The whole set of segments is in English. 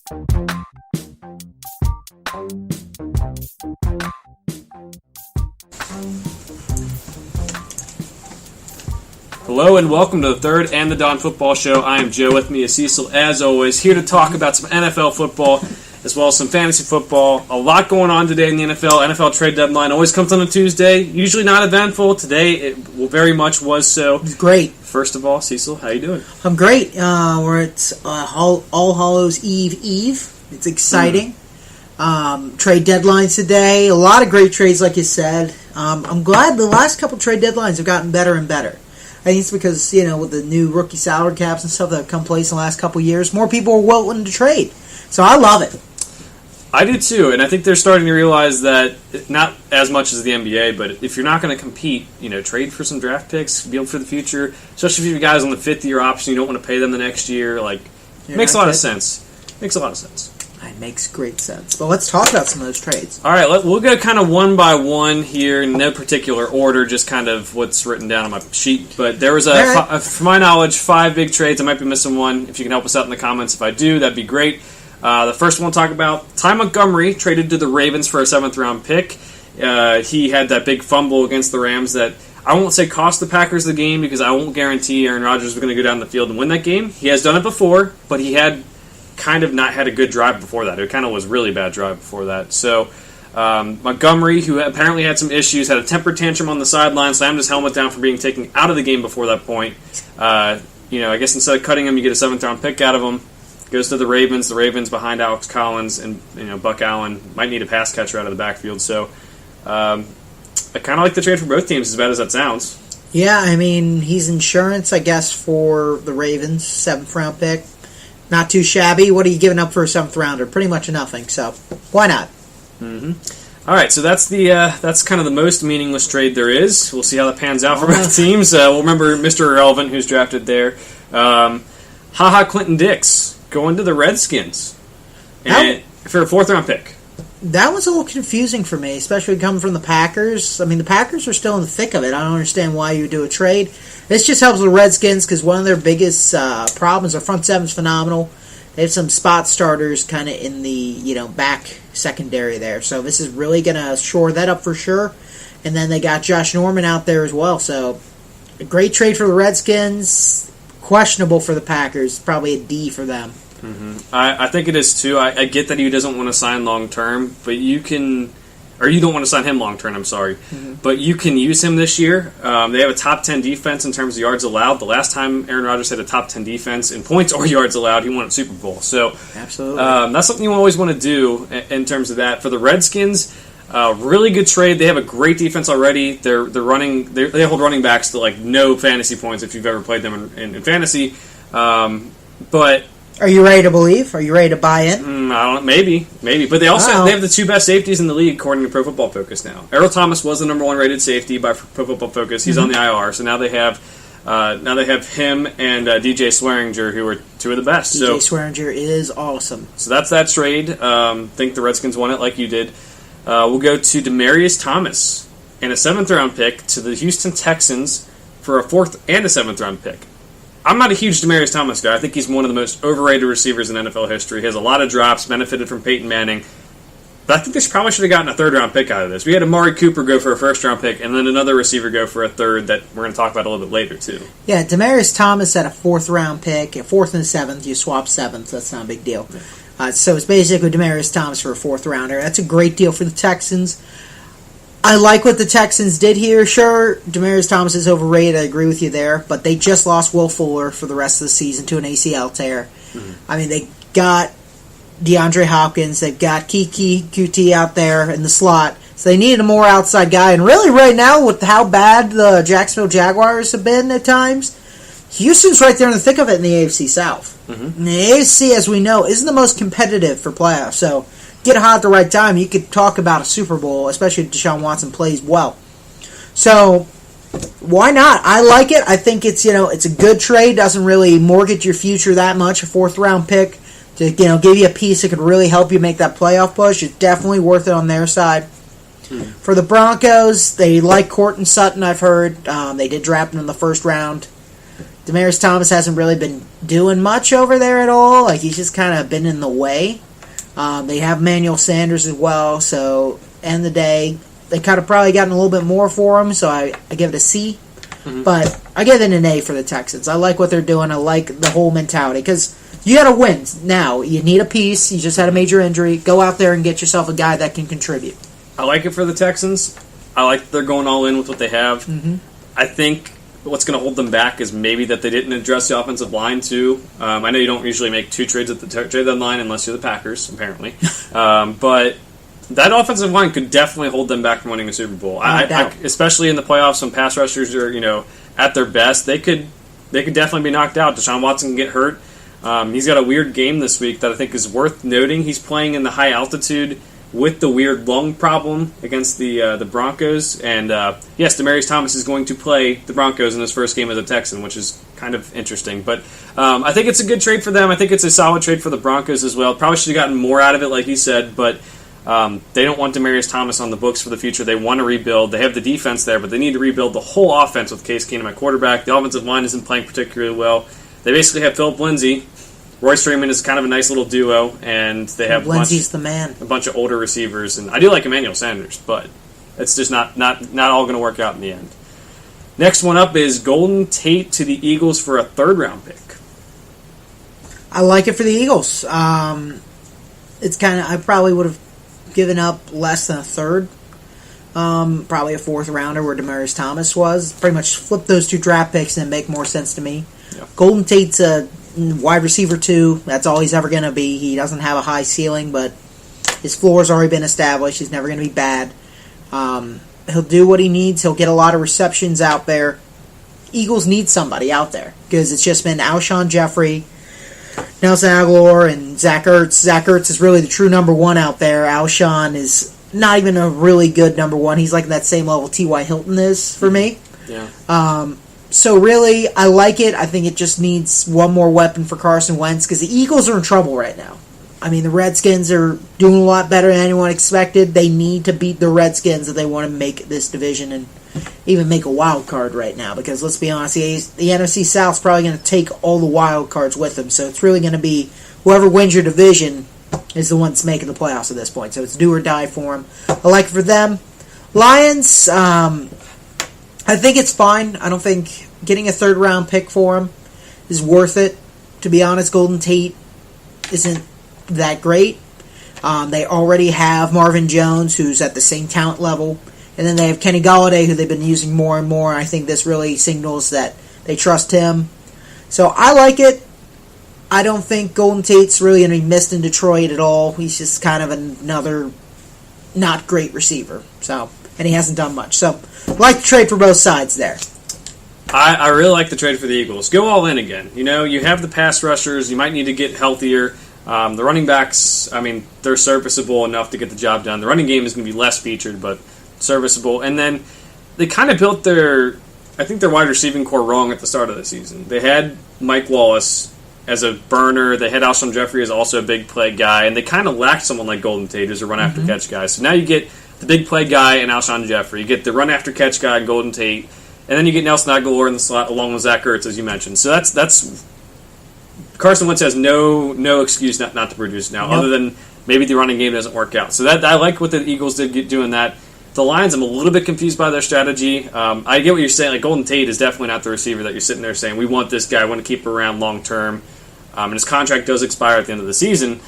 Hello and welcome to the Third and the Dawn Football Show. I am Joe. With me is Cecil, as always, here to talk about some NFL football as well as some fantasy football. A lot going on today in the NFL. NFL trade deadline always comes on a Tuesday. Usually not eventful. Today it very much was so. It was great. First of all, Cecil, how you doing? I'm great. We're at All Hallows Eve. It's exciting. Trade deadlines today. A lot of great trades, like you said. I'm glad the last couple trade deadlines have gotten better and better. I think it's because, with the new rookie salary caps and stuff that have come place in the last couple of years, more people are willing to trade. So I love it. I do too, and I think they're starting to realize that, not as much as the NBA, but if you're not going to compete, trade for some draft picks, build for the future, especially if you have guys on the fifth-year option, you don't want to pay them the next year. Makes a lot of sense. Makes a lot of sense. It makes great sense. But let's talk about some of those trades. All right, we'll go kind of one by one here, in no particular order, just kind of what's written down on my sheet. But there was, for my knowledge, 5 big trades. I might be missing one. If you can help us out in the comments if I do, that'd be great. The first one we'll talk about, Ty Montgomery traded to the Ravens for a 7th-round pick. He had that big fumble against the Rams that I won't say cost the Packers the game because I won't guarantee Aaron Rodgers was going to go down the field and win that game. He has done it before, but he had kind of not had a good drive before that. It kind of was a really bad drive before that. So Montgomery, who apparently had some issues, had a temper tantrum on the sideline, slammed his helmet down for being taken out of the game before that point. I guess instead of cutting him, you get a 7th-round pick out of him. Goes to the Ravens. The Ravens behind Alex Collins and Buck Allen might need a pass catcher out of the backfield. So I kind of like the trade for both teams, as bad as that sounds. Yeah, he's insurance, I guess, for the Ravens, 7th-round pick. Not too shabby. What are you giving up for a 7th-rounder? Pretty much nothing. So why not? Mm-hmm. All right, so that's kind of the most meaningless trade there is. We'll see how that pans out for both teams. We'll remember Mr. Irrelevant, who's drafted there. Clinton Dix going to the Redskins and for a 4th-round pick. That was a little confusing for me, especially coming from the Packers. The Packers are still in the thick of it. I don't understand why you would do a trade. This just helps the Redskins because one of their biggest problems, their front seven's phenomenal. They have some spot starters kind of in the back secondary there. So this is really going to shore that up for sure. And then they got Josh Norman out there as well. So a great trade for the Redskins. Questionable for the Packers. Probably a D for them. Mm-hmm. I think it is too. I get that he doesn't want to sign long term, but you don't want to sign him long term. I'm sorry, but you can use him this year. They have a top 10 defense in terms of yards allowed. The last time Aaron Rodgers had a top 10 defense in points or yards allowed, he won a Super Bowl. So absolutely, that's something you always want to do in terms of that. For the Redskins, really good trade. They have a great defense already. They hold running backs to no fantasy points if you've ever played them in fantasy, but. Are you ready to believe? Are you ready to buy in? I don't know. Maybe. But they have the 2 best safeties in the league according to Pro Football Focus now. Errol Thomas was the number 1 rated safety by Pro Football Focus. He's on the IR, so now they have him and DJ Swearinger, who are 2 of the best. DJ Swearinger is awesome. So that's that trade. Think the Redskins won it like you did. We'll go to Demaryius Thomas and a 7th-round pick to the Houston Texans for a 4th and a 7th-round pick. I'm not a huge Demaryius Thomas guy. I think he's one of the most overrated receivers in NFL history. He has a lot of drops, benefited from Peyton Manning. But I think they probably should have gotten a 3rd-round pick out of this. We had Amari Cooper go for a 1st-round pick, and then another receiver go for a 3rd that we're going to talk about a little bit later, too. Yeah, Demaryius Thomas had a 4th-round pick, a 4th and a 7th. You swap 7th. That's not a big deal. So it's basically Demaryius Thomas for a 4th-rounder. That's a great deal for the Texans. I like what the Texans did here. Sure, Demaryius Thomas is overrated. I agree with you there. But they just lost Will Fuller for the rest of the season to an ACL tear. Mm-hmm. They got DeAndre Hopkins. They've got Kiki QT out there in the slot. So they needed a more outside guy. And really right now, with how bad the Jacksonville Jaguars have been at times, Houston's right there in the thick of it in the AFC South. Mm-hmm. And the AFC, as we know, isn't the most competitive for playoffs. So get hot at the right time, you could talk about a Super Bowl, especially if Deshaun Watson plays well. So why not? I like it. I think it's a good trade. Doesn't really mortgage your future that much. A 4th-round pick to give you a piece that could really help you make that playoff push. It's definitely worth it on their side. For the Broncos, they like Courtland Sutton. I've heard they did draft him in the 1st round. Demaryius Thomas hasn't really been doing much over there at all. Like, he's just kind of been in the way. They have Emmanuel Sanders as well, so end of the day, they could have probably gotten a little bit more for him, so I give it a C. Mm-hmm. But I give it an A for the Texans. I like what they're doing. I like the whole mentality, because you got to win now. You need a piece. You just had a major injury. Go out there and get yourself a guy that can contribute. I like it for the Texans. I like that they're going all in with what they have. Mm-hmm. I think what's going to hold them back is maybe that they didn't address the offensive line, too. I know you don't usually make 2 trades at the trade deadline unless you're the Packers, apparently. But that offensive line could definitely hold them back from winning a Super Bowl. Especially in the playoffs when pass rushers are, at their best, they could definitely be knocked out. Deshaun Watson can get hurt. He's got a weird game this week that I think is worth noting. He's playing in the high altitude with the weird lung problem against the Broncos. And, yes, Demaryius Thomas is going to play the Broncos in his first game as a Texan, which is kind of interesting. But I think it's a good trade for them. I think it's a solid trade for the Broncos as well. Probably should have gotten more out of it, like he said, but they don't want Demaryius Thomas on the books for the future. They want to rebuild. They have the defense there, but they need to rebuild the whole offense with Case Keenum at quarterback. The offensive line isn't playing particularly well. They basically have Philip Lindsay. Royce Freeman is kind of a nice little duo, and they have Lindsay's the man. A bunch of older receivers. And I do like Emmanuel Sanders, but it's just not all going to work out in the end. Next one up is Golden Tate to the Eagles for a 3rd-round pick. I like it for the Eagles. It's kind of, I probably would have given up less than a 3rd. Probably a 4th-rounder where Demaryius Thomas was. Pretty much flip those 2 draft picks and make more sense to me. Yeah. Golden Tate's a wide receiver 2. That's all he's ever going to be. He doesn't have a high ceiling, but his floor's already been established. He's never going to be bad. He'll do what he needs. He'll get a lot of receptions out there. Eagles need somebody out there because it's just been Alshon Jeffrey, Nelson Aguilar, and Zach Ertz. Zach Ertz is really the true number 1 out there. Alshon is not even a really good number 1. He's like that same level T.Y. Hilton is for me. Yeah. So really, I like it. I think it just needs one more weapon for Carson Wentz because the Eagles are in trouble right now. I mean, the Redskins are doing a lot better than anyone expected. They need to beat the Redskins if they want to make this division and even make a wild card right now. Because let's be honest, the NFC South's probably going to take all the wild cards with them. So it's really going to be whoever wins your division is the one that's making the playoffs at this point. So it's do or die for them. I like it for them. Lions, I think it's fine. I don't think getting a 3rd-round pick for him is worth it. To be honest, Golden Tate isn't that great. They already have Marvin Jones, who's at the same talent level. And then they have Kenny Golladay, who they've been using more and more. I think this really signals that they trust him. So I like it. I don't think Golden Tate's really going to be missed in Detroit at all. He's just kind of another not great receiver. And he hasn't done much. So I like the trade for both sides there. I really like the trade for the Eagles. Go all in again. You have the pass rushers. You might need to get healthier. The running backs, I mean, they're serviceable enough to get the job done. The running game is going to be less featured, but serviceable. And then they kind of built their wide receiving core wrong at the start of the season. They had Mike Wallace as a burner. They had Alshon Jeffrey as also a big play guy. And they kind of lacked someone like Golden Tate as a run-after-catch guy. So now you get the big play guy and Alshon Jeffrey. You get the run-after-catch guy and Golden Tate. And then you get Nelson Aguilar in the slot along with Zach Ertz, as you mentioned. So that's Carson Wentz has no excuse not to produce now, other than maybe the running game doesn't work out. So that I like what the Eagles did doing that. The Lions, I'm a little bit confused by their strategy. I get what you're saying. Like Golden Tate is definitely not the receiver that you're sitting there saying, we want this guy, we want to keep him around long term. And his contract does expire at the end of the season.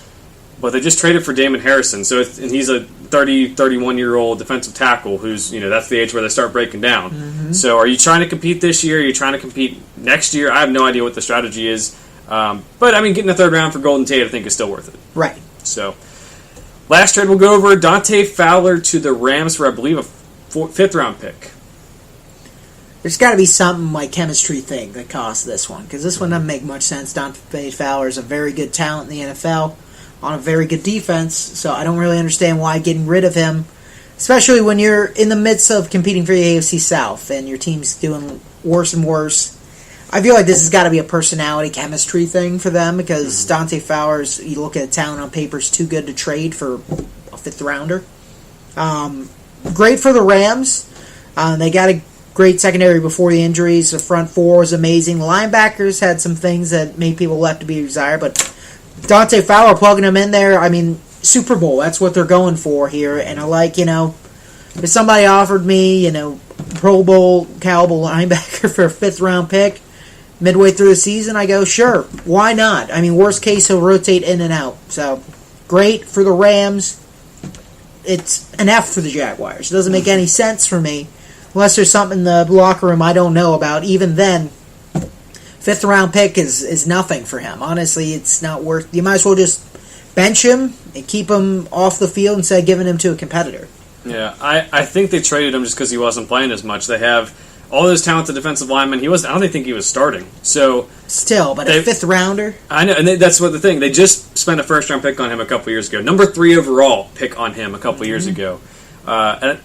But they just traded for Damon Harrison, and he's a 31-year-old defensive tackle who's, that's the age where they start breaking down. Mm-hmm. So are you trying to compete this year? Are you trying to compete next year? I have no idea what the strategy is. But, I mean, getting a 3rd round for Golden Tate I think is still worth it. Right. So, last trade we'll go over, Dante Fowler to the Rams for, I believe, a 5th-round pick. There's got to be something like chemistry thing that costs this one, because this one doesn't make much sense. Dante Fowler is a very good talent in the NFL on a very good defense, so I don't really understand why getting rid of him, especially when you're in the midst of competing for the AFC South and your team's doing worse and worse. I feel like this has got to be a personality chemistry thing for them because Dante Fowler's, you look at the talent on paper, is too good to trade for a 5th rounder. Great for the Rams. They got to great secondary before the injuries. The front four was amazing. The linebackers had some things that made people left to be desired, but Dante Fowler plugging him in there, I mean, Super Bowl, that's what they're going for here. And I like, if somebody offered me, Pro Bowl caliber linebacker for a 5th-round pick midway through the season, I go, sure, why not? I mean, worst case, he'll rotate in and out. So, great for the Rams. It's an F for the Jaguars. It doesn't make any sense for me, unless there's something in the locker room I don't know about. Even then, 5th-round pick is nothing for him. Honestly, it's not worth. You might as well just bench him and keep him off the field instead of giving him to a competitor. Yeah, I think they traded him just because he wasn't playing as much. They have all those talented defensive linemen. I don't think he was starting. So still, but a 5th-rounder? I know, and that's what the thing. They just spent a 1st-round pick on him a couple years ago. Number 3 overall pick on him a couple years ago.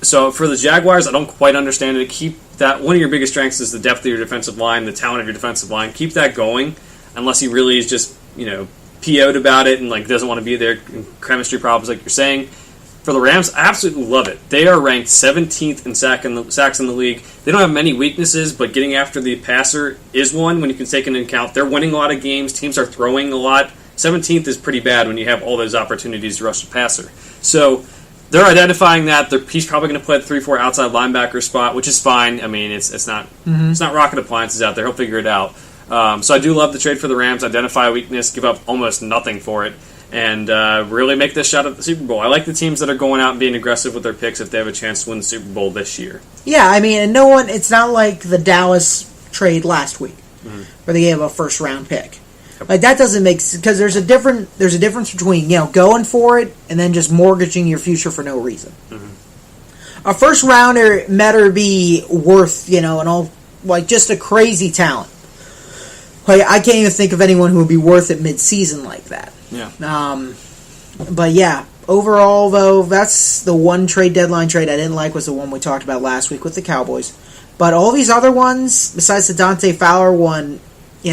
So for the Jaguars, I don't quite understand it. Keep that. One of your biggest strengths is the depth of your defensive line, the talent of your defensive line. Keep that going, unless he really is just PO'd about it and doesn't want to be there. Chemistry problems, like you're saying. For the Rams, I absolutely love it. They are ranked 17th in sacks in the league. They don't have many weaknesses, but getting after the passer is one when you can take into account. They're winning a lot of games. Teams are throwing a lot. 17th is pretty bad when you have all those opportunities to rush the passer. So they're identifying that. He's probably going to play the 3-4 outside linebacker spot, which is fine. I mean, it's not rocket appliances out there. He'll figure it out. So I do love the trade for the Rams. Identify a weakness, give up almost nothing for it, and really make this shot at the Super Bowl. I like the teams that are going out and being aggressive with their picks if they have a chance to win the Super Bowl this year. Yeah, I mean, and it's not like the Dallas trade last week where they gave a 1st-round pick. Like, that doesn't make sense, because there's a difference between going for it and then just mortgaging your future for no reason. A 1st-rounder better be worth and all, just a crazy talent. I can't even think of anyone who would be worth it mid-season like that. Yeah. But yeah, overall though, that's the one trade deadline trade I didn't like, was the one we talked about last week with the Cowboys. But all these other ones, besides the Dante Fowler one,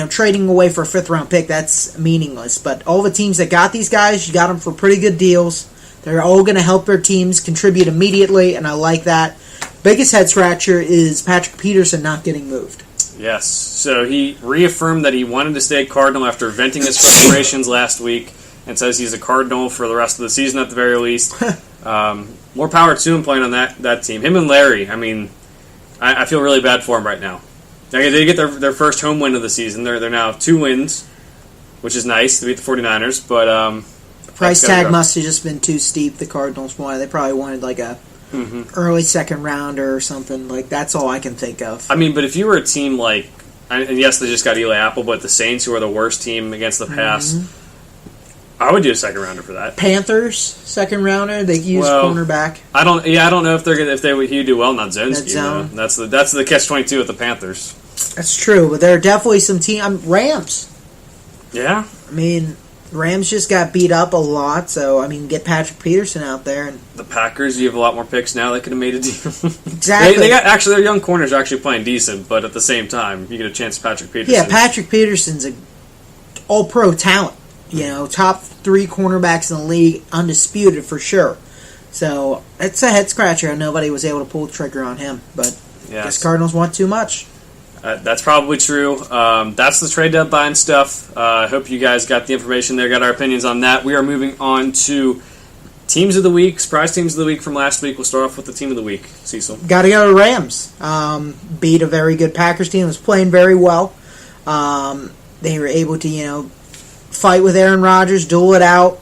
trading away for a 5th-round pick, that's meaningless. But all the teams that got these guys, you got them for pretty good deals. They're all going to help their teams contribute immediately, and I like that. Biggest head-scratcher is Patrick Peterson not getting moved. Yes. So he reaffirmed that he wanted to stay Cardinal after venting his frustrations last week, and says he's a Cardinal for the rest of the season at the very least. More power to him playing on that team. Him and Larry, I mean, I feel really bad for him right now. They get their first home win of the season. They're now 2 wins, which is nice to beat the 49ers. But the price tag must have just been too steep. The Cardinals wanted. They probably wanted like a early 2nd rounder or something. That's all I can think of. I mean, but if you were a team and yes, they just got Eli Apple, but the Saints, who are the worst team against the pass, I would do a 2nd rounder for that. Panthers 2nd rounder. They use cornerback. I don't know if he would do well in that zone scheme. That's the catch-22 with the Panthers. That's true, but there are definitely some Rams. Yeah. I mean, Rams just got beat up a lot, so, get Patrick Peterson out there. And the Packers, you have a lot more picks now. They could have made a deal. Exactly. They got, their young corners are actually playing decent, but at the same time, you get a chance to Patrick Peterson. Yeah, Patrick Peterson's an all-pro talent. Top 3 cornerbacks in the league, undisputed for sure. So, it's a head-scratcher, and nobody was able to pull the trigger on him. But I guess Cardinals want too much. That's probably true. That's the trade deadline stuff. I hope you guys got the information there, got our opinions on that. We are moving on to teams of the week, surprise teams of the week from last week. We'll start off with the team of the week. Cecil. Got to go to Rams. Beat a very good Packers team. Was playing very well. They were able to, fight with Aaron Rodgers, duel it out.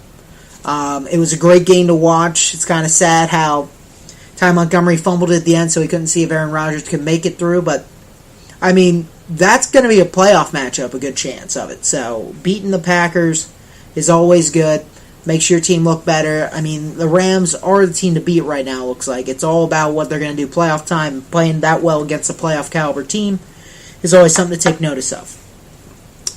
It was a great game to watch. It's kind of sad how Ty Montgomery fumbled at the end, so he couldn't see if Aaron Rodgers could make it through, but that's going to be a playoff matchup, a good chance of it. So, beating the Packers is always good. Makes your team look better. The Rams are the team to beat right now, looks like. It's all about what they're going to do playoff time. Playing that well against a playoff caliber team is always something to take notice of.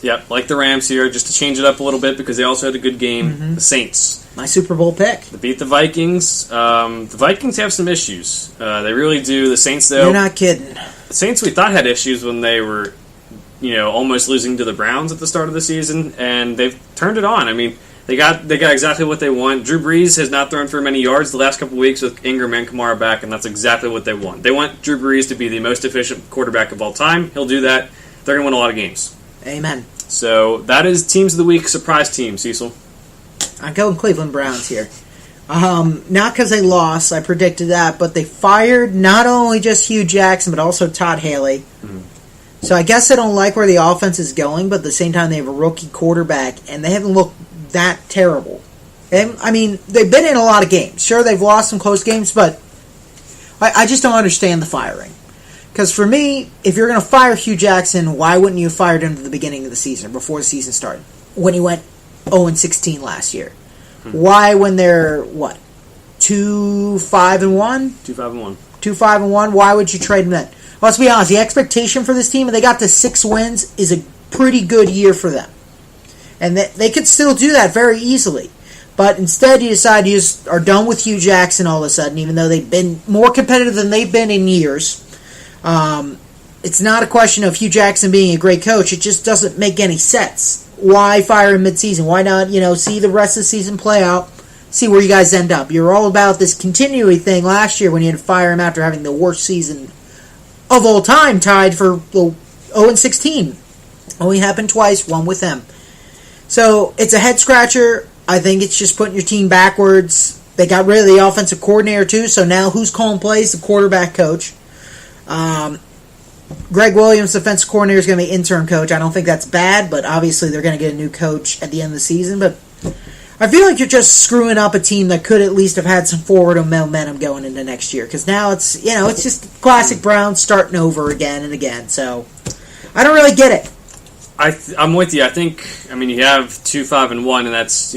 Yep, like the Rams here, just to change it up a little bit because they also had a good game. The Saints. My Super Bowl pick. They beat the Vikings. The Vikings have some issues. They really do. The Saints, though... You're not kidding. The Saints, we thought, had issues when they were, almost losing to the Browns at the start of the season, and they've turned it on. They got exactly what they want. Drew Brees has not thrown for many yards the last couple of weeks with Ingram and Kamara back, and that's exactly what they want. They want Drew Brees to be the most efficient quarterback of all time. He'll do that. They're going to win a lot of games. Amen. So that is Teams of the Week surprise team, Cecil. I'm going Cleveland Browns here. Not because they lost, I predicted that, but they fired not only just Hugh Jackson, but also Todd Haley. Mm-hmm. So I guess they don't like where the offense is going, but at the same time they have a rookie quarterback, and they haven't looked that terrible. And, I mean, they've been in a lot of games. Sure, they've lost some close games, but I just don't understand the firing. Because for me, if you're going to fire Hugh Jackson, why wouldn't you have fired him at the beginning of the season, before the season started, when he went 0-16 last year? Why, when they're, 2-5-1? 2-5-1. 2-5-1, why would you trade him then? Well, let's be honest, the expectation for this team, and they got to 6 wins, is a pretty good year for them. And they could still do that very easily. But instead, you decide you just are done with Hugh Jackson all of a sudden, even though they've been more competitive than they've been in years. It's not a question of Hugh Jackson being a great coach. It just doesn't make any sense. Why fire him mid-season? Why not, see the rest of the season play out, see where you guys end up? You're all about this continuity thing last year when you had to fire him after having the worst season of all time, tied for 0-16. Only happened twice, one with them. So it's a head-scratcher. I think it's just putting your team backwards. They got rid of the offensive coordinator, too, so now who's calling plays? The quarterback coach. Greg Williams, defensive coordinator, is going to be interim coach. I don't think that's bad, but obviously they're going to get a new coach at the end of the season. But I feel like you're just screwing up a team that could at least have had some forward momentum going into next year. Because now it's just classic Browns starting over again and again. So I don't really get it. I'm with you. I think, you have 2-5-1, and that's,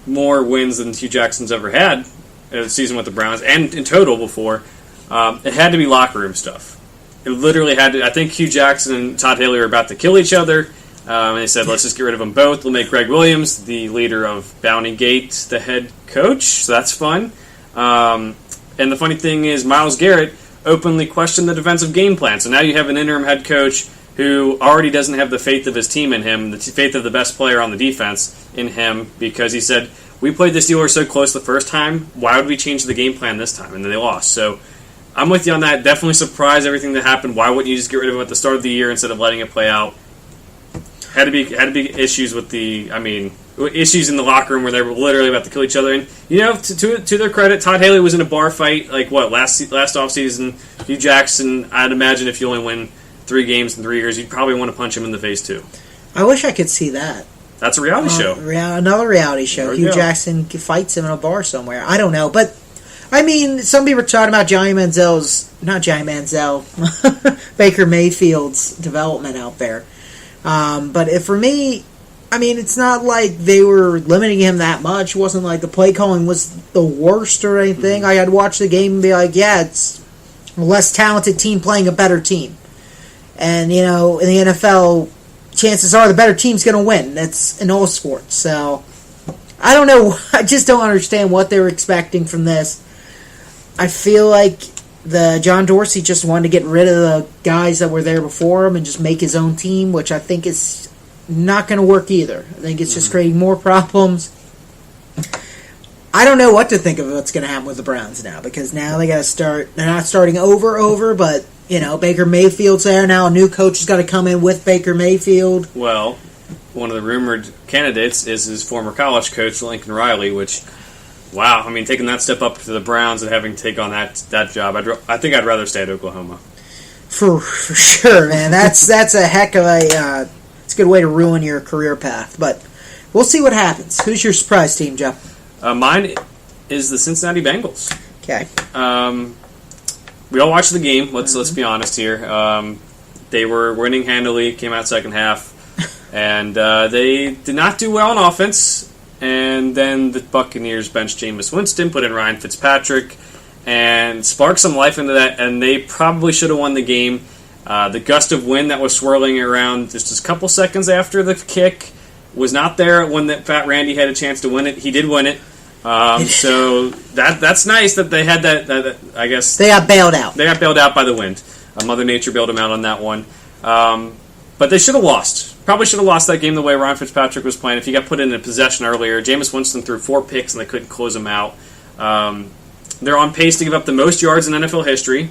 more wins than Hugh Jackson's ever had in a season with the Browns, and in total before. It had to be locker room stuff. It literally had to. I think Hugh Jackson and Todd Haley were about to kill each other, and they said, let's just get rid of them both. We'll make Greg Williams the leader of Bounty Gate the head coach, so that's fun. And the funny thing is, Myles Garrett openly questioned the defensive game plan, so now you have an interim head coach who already doesn't have the faith of his team in him, the faith of the best player on the defense in him, because he said, we played the Steelers so close the first time, why would we change the game plan this time? And then they lost. So I'm with you on that. Definitely surprised everything that happened. Why wouldn't you just get rid of him at the start of the year instead of letting it play out? Had to be issues with issues in the locker room where they were literally about to kill each other. And to their credit, Todd Haley was in a bar fight last offseason. Hugh Jackson, I'd imagine if you only win 3 games in 3 years, you'd probably want to punch him in the face too. I wish I could see that. That's a reality show. Another reality show. Hugh Jackson fights him in a bar somewhere. I don't know, but some people are talking about Baker Mayfield's development out there. But for me, it's not like they were limiting him that much. It wasn't like the play calling was the worst or anything. Mm-hmm. I'd watch the game and be like, yeah, it's a less talented team playing a better team. And, in the NFL, chances are the better team's going to win. That's in all sports. So, I don't know. I just don't understand what they were expecting from this. I feel like John Dorsey just wanted to get rid of the guys that were there before him and just make his own team, which I think is not going to work either. I think it's just creating more problems. I don't know what to think of what's going to happen with the Browns now, because now they got to start. They're not starting over, but Baker Mayfield's there now. A new coach has got to come in with Baker Mayfield. Well, one of the rumored candidates is his former college coach, Lincoln Riley, which, wow, taking that step up to the Browns and having to take on that job, I think I'd rather stay at Oklahoma. For sure, man. That's a heck of it's a good way to ruin your career path. But we'll see what happens. Who's your surprise team, Joe? Mine is the Cincinnati Bengals. Okay. We all watched the game. Let's be honest here. They were winning handily. Came out second half, and they did not do well on offense. And then the Buccaneers benched Jameis Winston, put in Ryan Fitzpatrick, and sparked some life into that. And they probably should have won the game. The gust of wind that was swirling around just a couple seconds after the kick was not there when that Fat Randy had a chance to win it. He did win it. So that's nice that they had that. I guess they got bailed out. They got bailed out by the wind. Mother Nature bailed them out on that one. But they should have lost. Probably should have lost that game the way Ryan Fitzpatrick was playing. If he got put in a possession earlier, Jameis Winston threw 4 picks and they couldn't close him out. They're on pace to give up the most yards in NFL history.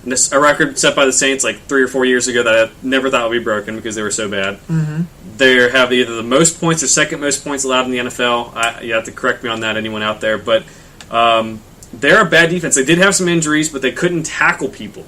And this, a record set by the Saints like 3 or 4 years ago that I never thought would be broken because they were so bad. Mm-hmm. They have either the most points or second most points allowed in the NFL. You have to correct me on that, anyone out there. But they're a bad defense. They did have some injuries, but they couldn't tackle people.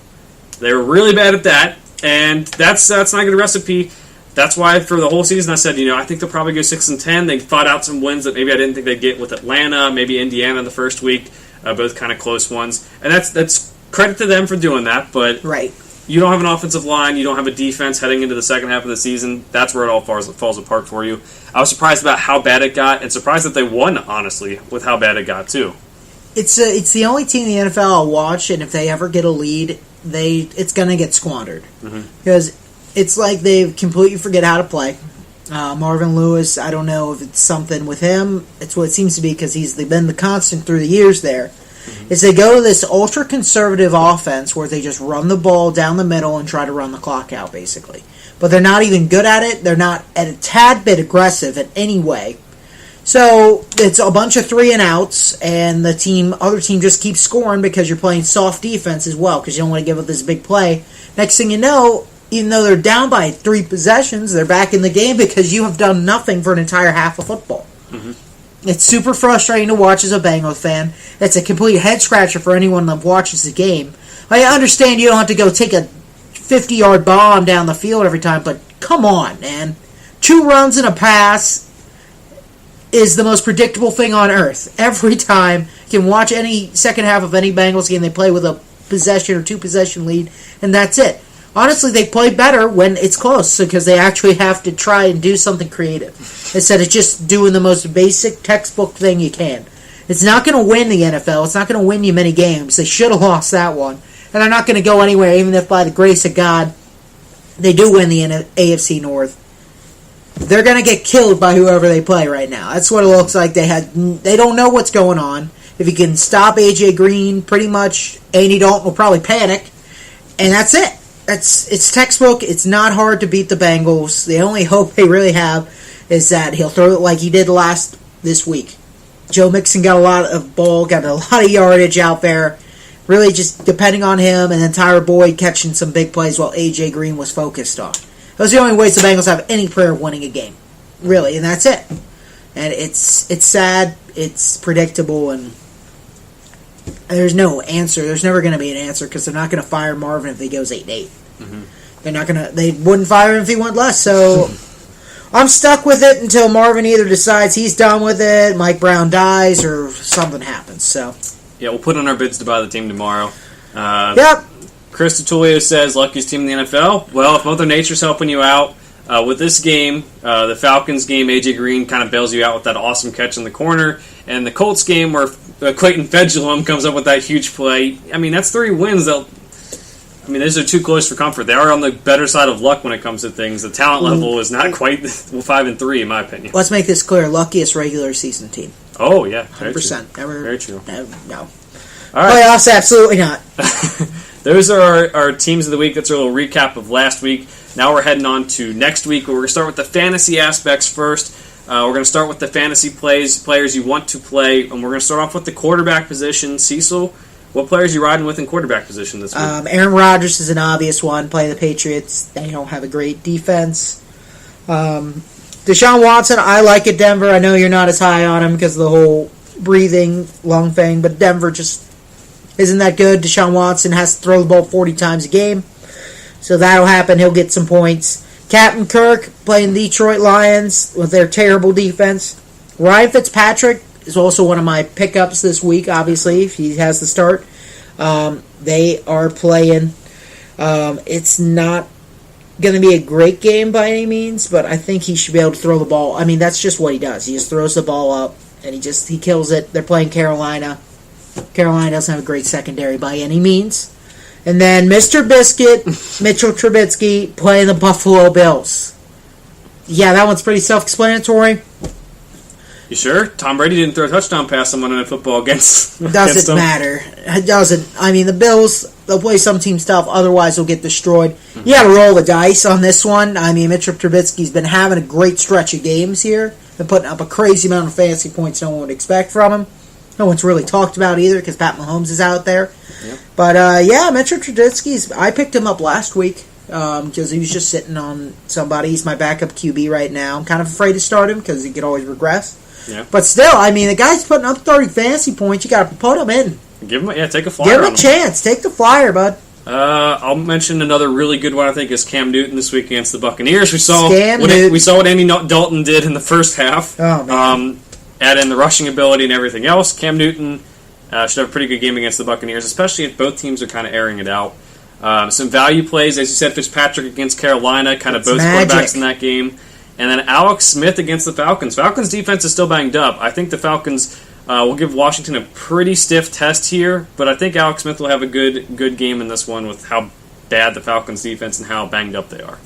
They were really bad at that, and that's not a good recipe. That's why for the whole season I said, I think they'll probably go 6-10. They fought out some wins that maybe I didn't think they'd get with Atlanta, maybe Indiana the first week, both kind of close ones. And that's credit to them for doing that, but right. You don't have an offensive line, you don't have a defense heading into the second half of the season. That's where it all falls apart for you. I was surprised about how bad it got, and surprised that they won, honestly, with how bad it got, too. It's the only team in the NFL I'll watch, and if they ever get a lead, it's going to get squandered. Mm-hmm. Because it's like they completely forget how to play. Marvin Lewis, I don't know if it's something with him. It's what it seems to be because he's been the constant through the years there. Mm-hmm. Is they go to this ultra-conservative offense where they just run the ball down the middle and try to run the clock out, basically. But they're not even good at it. They're not a tad bit aggressive in any way. So it's a bunch of 3-and-outs, and the other team just keeps scoring because you're playing soft defense as well because you don't want to give up this big play. Next thing you know, even though they're down by 3 possessions, they're back in the game because you have done nothing for an entire half of football. Mm-hmm. It's super frustrating to watch as a Bengals fan. It's a complete head-scratcher for anyone that watches the game. I understand you don't have to go take a 50-yard bomb down the field every time, but come on, man. 2 runs and a pass is the most predictable thing on earth. Every time you can watch any second half of any Bengals game, they play with a possession or 2-possession lead, and that's it. Honestly, they play better when it's close because they actually have to try and do something creative instead of just doing the most basic textbook thing you can. It's not going to win the NFL. It's not going to win you many games. They should have lost that one. And they're not going to go anywhere, even if by the grace of God they do win the AFC North. They're going to get killed by whoever they play right now. That's what it looks like. They don't know what's going on. If you can stop A.J. Green, pretty much Andy Dalton will probably panic. And that's it. It's textbook. It's not hard to beat the Bengals. The only hope they really have is that he'll throw it like he did this week. Joe Mixon got a lot of ball, got a lot of yardage out there. Really just depending on him, and then Tyler Boyd catching some big plays while A.J. Green was focused on. Those are the only ways the Bengals have any prayer of winning a game. Really, and that's it. And it's sad, it's predictable, and there's no answer. There's never going to be an answer because they're not going to fire Marvin if he goes 8-8. Mm-hmm. They wouldn't fire him if he went less. So I'm stuck with it until Marvin either decides he's done with it, Mike Brown dies, or something happens. So yeah, we'll put on our bids to buy the team tomorrow. Yep. Chris Tutulio says, luckiest team in the NFL. Well, if Mother Nature's helping you out, with this game, the Falcons game, A.J. Green kind of bails you out with that awesome catch in the corner. And the Colts game where Clayton Fedulum comes up with that huge play. I mean, that's 3 wins. Those are too close for comfort. They are on the better side of luck when it comes to things. The talent level is not quite 5-3, in my opinion. Let's make this clear. Luckiest regular season team. Oh, yeah. 100%. Never, very true. No. All right. Playoffs, absolutely not. Those are our teams of the week. That's a little recap of last week. Now we're heading on to next week, where we're going to start with the fantasy aspects first. We're going to start with the fantasy players you want to play, and we're going to start off with the quarterback position. Cecil, what players are you riding with in quarterback position this week? Aaron Rodgers is an obvious one. Playing the Patriots, they don't have a great defense. Deshaun Watson, I like at Denver. I know you're not as high on him because of the whole breathing lung thing, but Denver just isn't that good. Deshaun Watson has to throw the ball 40 times a game, so that'll happen. He'll get some points. Captain Kirk playing the Detroit Lions with their terrible defense. Ryan Fitzpatrick is also one of my pickups this week, obviously, if he has the start. They are playing. It's not going to be a great game by any means, but I think he should be able to throw the ball. I mean, that's just what he does. He just throws the ball up, and he kills it. They're playing Carolina. Carolina doesn't have a great secondary by any means. And then Mr. Biscuit, Mitchell Trubisky, playing the Buffalo Bills. Yeah, that one's pretty self-explanatory. You sure? Tom Brady didn't throw a touchdown pass on Monday Night Football against. Doesn't matter. It doesn't. I mean, the Bills, they'll play some teams tough, otherwise they'll get destroyed. You got to roll the dice on this one. I mean, Mitchell Trubisky's been having a great stretch of games here. Been putting up a crazy amount of fantasy points no one would expect from him. No one's really talked about either because Pat Mahomes is out there. Yep. But, yeah, Mitchell Trubisky's, I picked him up last week because he was just sitting on somebody. He's my backup QB right now. I'm kind of afraid to start him because he could always regress. Yeah. But still, I mean, the guy's putting up 30 fantasy points. You got to put him in. Take a flyer. Give him a chance. Take the flyer, bud. I'll mention another really good one. I think is Cam Newton this week against the Buccaneers. We saw what Andy Dalton did in the first half. Oh man! Add in the rushing ability and everything else. Cam Newton should have a pretty good game against the Buccaneers, especially if both teams are kind of airing it out. Some value plays, as you said, Fitzpatrick against Carolina, kind of both quarterbacks in that game. And then Alex Smith against the Falcons. Falcons' defense is still banged up. I think the Falcons will give Washington a pretty stiff test here, but I think Alex Smith will have a good game in this one with how bad the Falcons' defense and how banged up they are.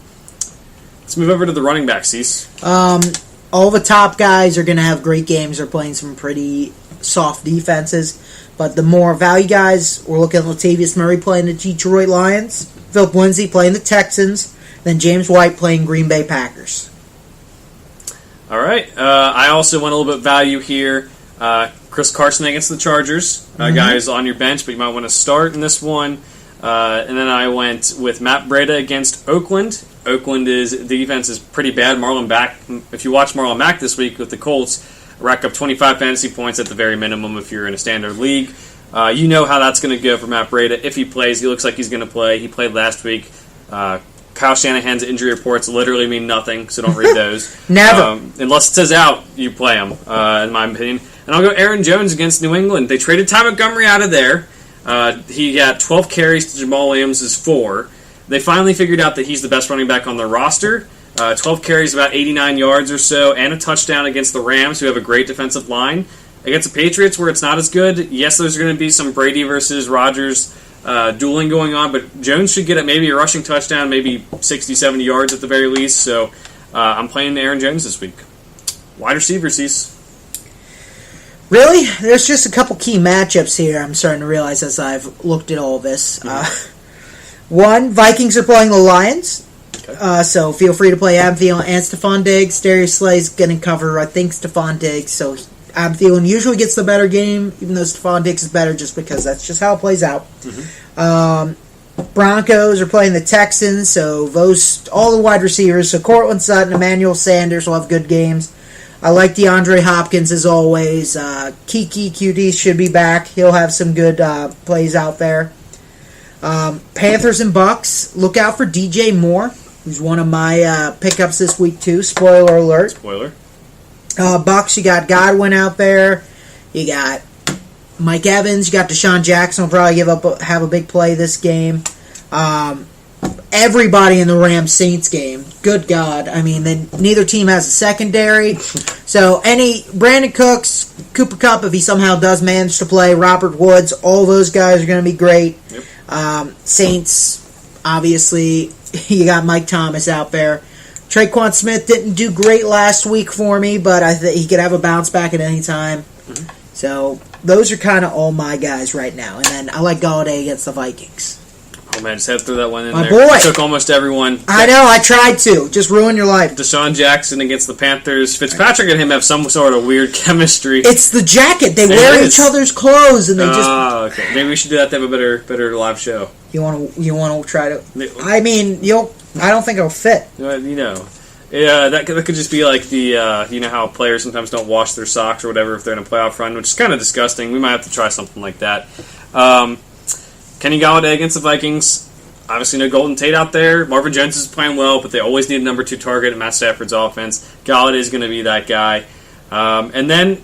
Let's move over to the running back, Cease. All the top guys are going to have great games. They're playing some pretty soft defenses. But the more value guys, we're looking at Latavius Murray playing the Detroit Lions, Philip Lindsay playing the Texans, then James White playing Green Bay Packers. All right. I also went a little bit value here. Chris Carson against the Chargers. Guy who's on your bench, but you might want to start in this one. And then I went with Matt Breida against Oakland. The defense is pretty bad. Marlon Mack, if you watch Marlon Mack this week with the Colts, rack up 25 fantasy points at the very minimum if you're in a standard league. You know how that's going to go for Matt Breida. If he plays, he looks like he's going to play. He played last week. Kyle Shanahan's injury reports literally mean nothing, so don't read those. Never. Unless it says out, you play him, in my opinion. And I'll go Aaron Jones against New England. They traded Ty Montgomery out of there. He got 12 carries to Jamal Williams' 4. They finally figured out that he's the best running back on their roster. 12 carries, about 89 yards or so, and a touchdown against the Rams, who have a great defensive line. Against the Patriots, where it's not as good, yes, there's going to be some Brady versus Rodgers dueling going on, but Jones should get maybe a rushing touchdown, maybe 60, 70 yards at the very least. So I'm playing Aaron Jones this week. Wide receiver, Cease. Really? There's just a couple key matchups here I'm starting to realize as I've looked at all this. One, Vikings are playing the Lions. Okay. So feel free to play Adam Thielen and Stephon Diggs. Darius Slay's going to cover, I think, Stephon Diggs. So Adam Thielen usually gets the better game, even though Stephon Diggs is better just because that's just how it plays out. Broncos are playing the Texans, so all the wide receivers. So Cortland Sutton, Emmanuel Sanders will have good games. I like DeAndre Hopkins as always. Kiki QD should be back. He'll have some good plays out there. Panthers and Bucks. Look out for DJ Moore, who's one of my pickups this week too. Spoiler alert. Spoiler. Bucks, you got Godwin out there. You got Mike Evans. You got Deshaun Jackson will probably have a big play this game. Everybody in the Rams-Saints game. Good God. I mean, neither team has a secondary. So Brandon Cooks, Cooper Kupp, if he somehow does manage to play, Robert Woods, all those guys are going to be great. Yep. Saints, obviously, you got Mike Thomas out there. Traquan Smith didn't do great last week for me, but I think he could have a bounce back at any time. So those are kind of all my guys right now. And then I like Galladay against the Vikings. Oh man, just had to throw that one in my there. Boy. Took almost everyone. I know, I tried to. Just ruin your life. Deshaun Jackson against the Panthers. Fitzpatrick and him have some sort of weird chemistry. It's the jacket. They wear each other's clothes, and they just. Oh, okay. Maybe we should do that to have a better live show. You want to try to? I mean, I don't think it'll fit. Yeah, that could just be like the you know how players sometimes don't wash their socks or whatever if they're in a playoff run, which is kind of disgusting. We might have to try something like that. Kenny Galladay against the Vikings. Obviously, no Golden Tate out there. Marvin Jones is playing well, but they always need a number 2 target in Matt Stafford's offense. Galladay is going to be that guy. And then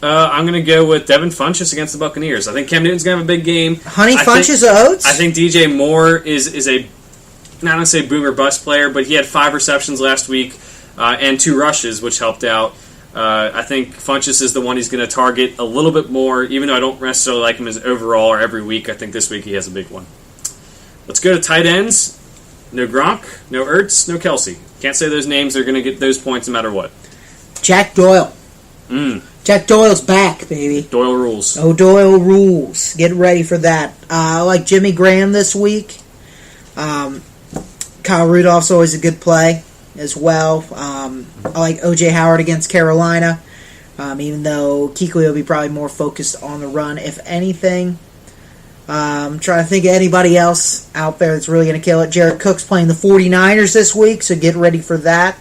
I'm going to go with Devin Funchess against the Buccaneers. I think Cam Newton's going to have a big game. Funchess of Oats? I think DJ Moore is a, not going to say boom or bust player, but he had 5 receptions last week and 2 rushes, which helped out. I think Funchess is the one he's going to target a little bit more, even though I don't necessarily like him as overall or every week. I think this week he has a big one. Let's go to tight ends. No Gronk, no Ertz, no Kelsey. Can't say those names. They're going to get those points no matter what. Jack Doyle. Jack Doyle's back, baby. Doyle rules. Oh, Doyle rules. Get ready for that. I like Jimmy Graham this week. Kyle Rudolph's always a good play as well. I like O.J. Howard against Carolina, even though Kuechly will be probably more focused on the run, if anything. I'm trying to think of anybody else out there that's really going to kill it. Jared Cook's playing the 49ers this week, so get ready for that.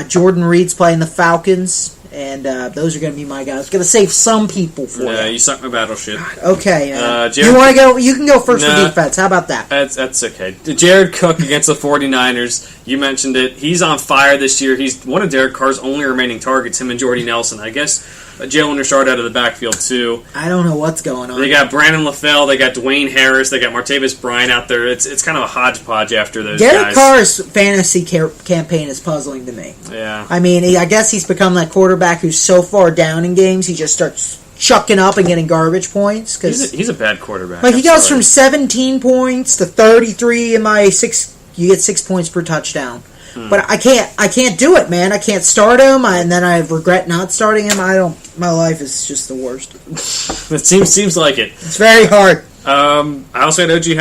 Jordan Reed's playing the Falcons. And those are going to be my guys. Going to save some people for you. You suck my battleship. Okay. You want to go? You can go first for defense. How about that? That's okay. Jared Cook against the 49ers. You mentioned it. He's on fire this year. He's one of Derek Carr's only remaining targets, him and Jordy Nelson. I guess Jalen Richard out of the backfield, too. I don't know what's going on. They got Brandon LaFell. They got Dwayne Harris. They got Martavis Bryant out there. It's kind of a hodgepodge after those guys. Derek Carr's fantasy campaign is puzzling to me. Yeah. I mean, I guess he's become that quarterback who's so far down in games, he just starts chucking up and getting garbage points. He's a bad quarterback. Like, he goes from 17 points to 33 in my 6. You get 6 points per touchdown. But I can't do it, man. I can't start him, and then I regret not starting him. My life is just the worst. It seems like it. It's very hard. I also had O.J.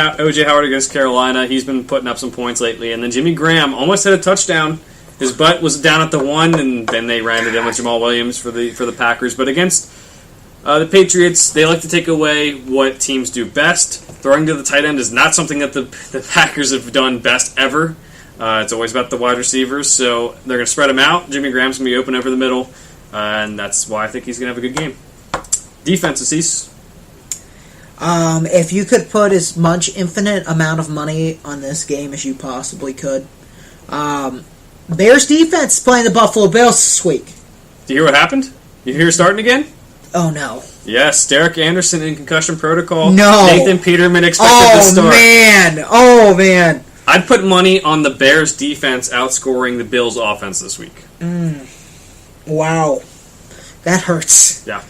Howard against Carolina. He's been putting up some points lately. And then Jimmy Graham almost had a touchdown. His butt was down at the 1, and then they ran it in with Jamal Williams for the Packers. But against the Patriots, they like to take away what teams do best. Throwing to the tight end is not something that the Packers have done best ever. It's always about the wide receivers, so they're going to spread them out. Jimmy Graham's going to be open over the middle, and that's why I think he's going to have a good game. Defenses, Cease. If you could put as much infinite amount of money on this game as you possibly could, Bears defense is playing the Buffalo Bills this week. Do you hear what happened? You hear starting again? Oh, no. Yes, Derek Anderson in concussion protocol. No. Nathan Peterman expected to start. Oh, man. I'd put money on the Bears defense outscoring the Bills offense this week. Wow. That hurts. Yeah.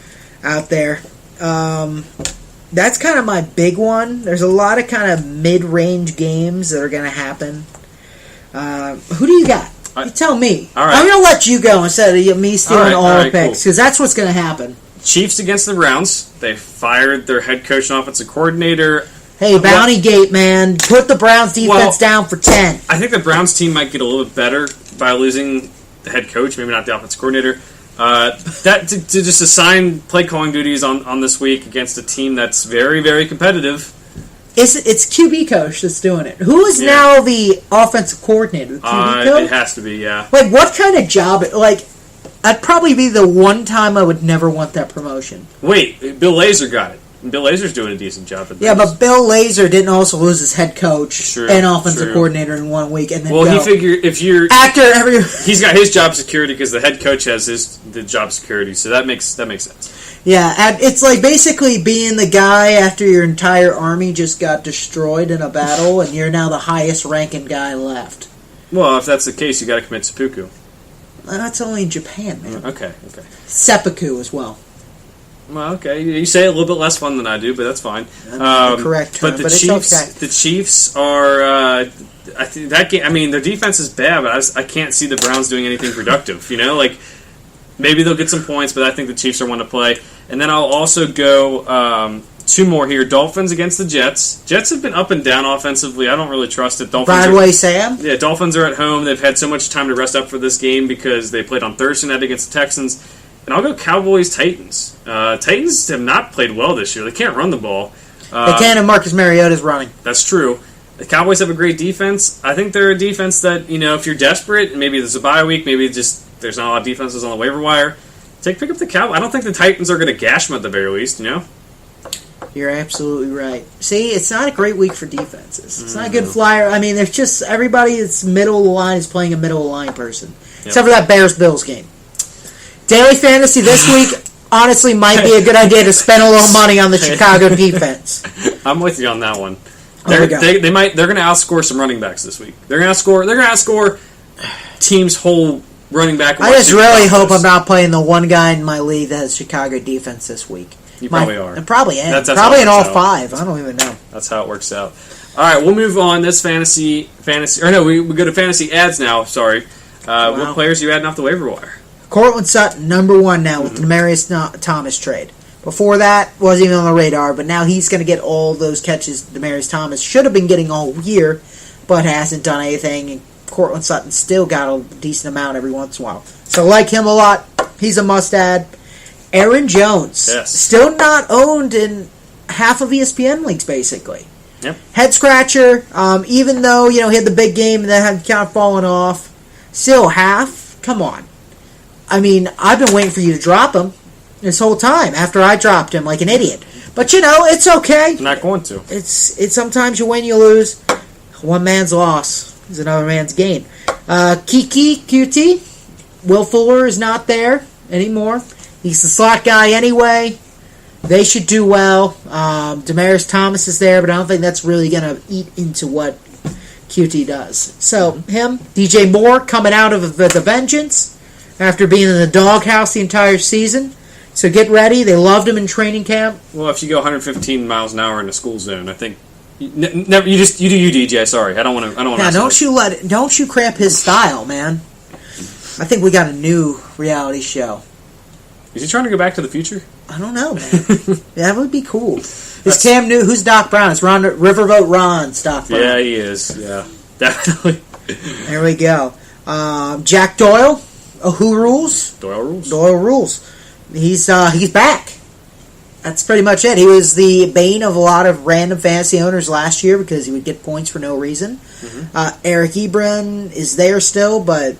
Out there. That's kind of my big one. There's a lot of kind of mid-range games that are going to happen. Who do you got? You tell me. All right. I'm going to let you go instead of me stealing all the picks, because cool. that's what's going to happen. Chiefs against the Browns. They fired their head coach and offensive coordinator. Hey, Bounty Gate, man. Put the Browns defense down for 10. I think the Browns team might get a little bit better by losing the head coach, maybe not the offensive coordinator. To just assign play calling duties on this week against a team that's very, very competitive. It's QB coach that's doing it. Who is now the offensive coordinator? The QB coach? It has to be, yeah. Like, what kind of job? Like, that'd probably be the one time I would never want that promotion. Wait, Bill Lazor got it. Bill Lazor's doing a decent job at this. Yeah, but Bill Lazor didn't also lose his head coach and offensive coordinator in 1 week, and then he figured if you're he's got his job security because the head coach has the job security, so that makes sense. Yeah, it's like basically being the guy after your entire army just got destroyed in a battle, and you're now the highest ranking guy left. Well, if that's the case, you got to commit seppuku. That's only in Japan, man. Okay. Seppuku as well. Well, okay. You say it a little bit less fun than I do, but that's fine. That's the correct term, but it's okay. The Chiefs are. I think that game. I mean, their defense is bad, but I can't see the Browns doing anything productive. Like maybe they'll get some points, but I think the Chiefs are one to play. And then I'll also go 2 more here. Dolphins against the Jets. Jets have been up and down offensively. I don't really trust it. Broadway Sam? Yeah, Dolphins are at home. They've had so much time to rest up for this game because they played on Thursday night against the Texans. And I'll go Cowboys-Titans. Titans have not played well this year. They can't run the ball. They can, and Marcus Mariota's running. That's true. The Cowboys have a great defense. I think they're a defense that, if you're desperate, maybe there's a bye week, maybe just there's not a lot of defenses on the waiver wire, pick up the Cowboys. I don't think the Titans are going to gash them at the very least, You're absolutely right. See, it's not a great week for defenses. It's not a good flyer. I mean, there's just everybody that's middle of the line is playing a middle of the line person. Yep. Except for that Bears-Bills game. Daily Fantasy this week, honestly, might be a good idea to spend a little money on the Chicago defense. I'm with you on that one. They're going to outscore some running backs this week. They're going to outscore teams' whole running back. I just really hope I'm not playing the one guy in my league that has Chicago defense this week. You probably are. I probably am. That's probably in all 5. I don't even know. That's how it works out. All right, we'll move on. This fantasy. Or no, we go to fantasy ads now. Sorry. Wow. What players are you adding off the waiver wire? Cortland Sutton, number one now with the Demaryius Thomas trade. Before that, wasn't even on the radar, but now he's going to get all those catches Demaryius Thomas should have been getting all year, but hasn't done anything. And Cortland Sutton still got a decent amount every once in a while. So I like him a lot. He's a must-add. Aaron Jones, still not owned in half of ESPN leagues, basically. Yep. Head scratcher, even though he had the big game and then had kind of fallen off. Still half? Come on. I mean, I've been waiting for you to drop him this whole time after I dropped him like an idiot. But it's okay. I'm not going to. It's sometimes you win, you lose. One man's loss is another man's gain. Kiki QT, Will Fuller is not there anymore. He's the slot guy anyway. They should do well. Demaryius Thomas is there, but I don't think that's really going to eat into what QT does. So, him. DJ Moore coming out of the Vengeance after being in the doghouse the entire season. So get ready. They loved him in training camp. Well, if you go 115 miles an hour in a school zone, I think you do DJ. Sorry, I don't want to. Yeah, don't you cramp his style, man. I think we got a new reality show. Is he trying to go back to the future? I don't know, man. That would be cool. Is Cam Newton? Who's Doc Brown? It's Riverboat Ron's Doc Brown. Yeah, he is. Yeah, definitely. There we go. Jack Doyle. Who rules? Doyle rules. Doyle rules. He's back. That's pretty much it. He was the bane of a lot of random fantasy owners last year because he would get points for no reason. Mm-hmm. Eric Ebron is there still, but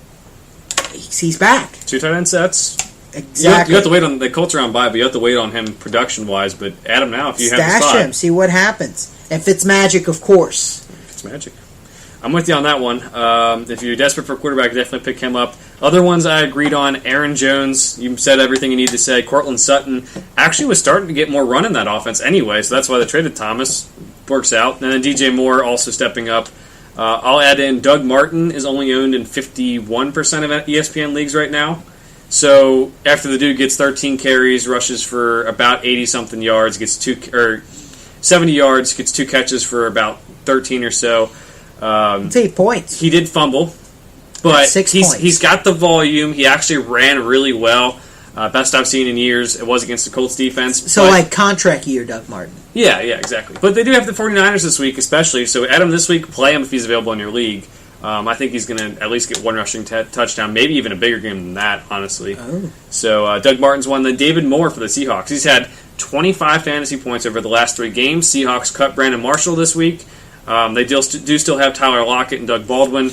he's back. 2 tight end sets. Exactly. You have to wait on the Colts are on bye, but you have to wait on him production wise. But add him now if you have the spot. Stash him. See what happens. If it's magic, of course. If it's magic. I'm with you on that one. If you're desperate for a quarterback, definitely pick him up. Other ones I agreed on, Aaron Jones, you said everything you need to say. Cortland Sutton actually was starting to get more run in that offense anyway, so that's why they traded Thomas. Works out. And then DJ Moore also stepping up. I'll add in Doug Martin is only owned in 51% of ESPN leagues right now. So after the dude gets 13 carries, rushes for about 80-something yards, gets 70 yards, gets 2 catches for about 13 or so. It's 8 points. He did fumble, but 6 points. He's got the volume. He actually ran really well. Best I've seen in years. It was against the Colts defense. So like contract year, Doug Martin. Yeah, exactly. But they do have the 49ers this week especially, so add him this week, play him if he's available in your league. I think he's going to at least get 1 rushing touchdown, maybe even a bigger game than that, honestly. Oh. So Doug Martin's one. Then David Moore for the Seahawks. He's had 25 fantasy points over the last 3 games. Seahawks cut Brandon Marshall this week. They do still have Tyler Lockett and Doug Baldwin,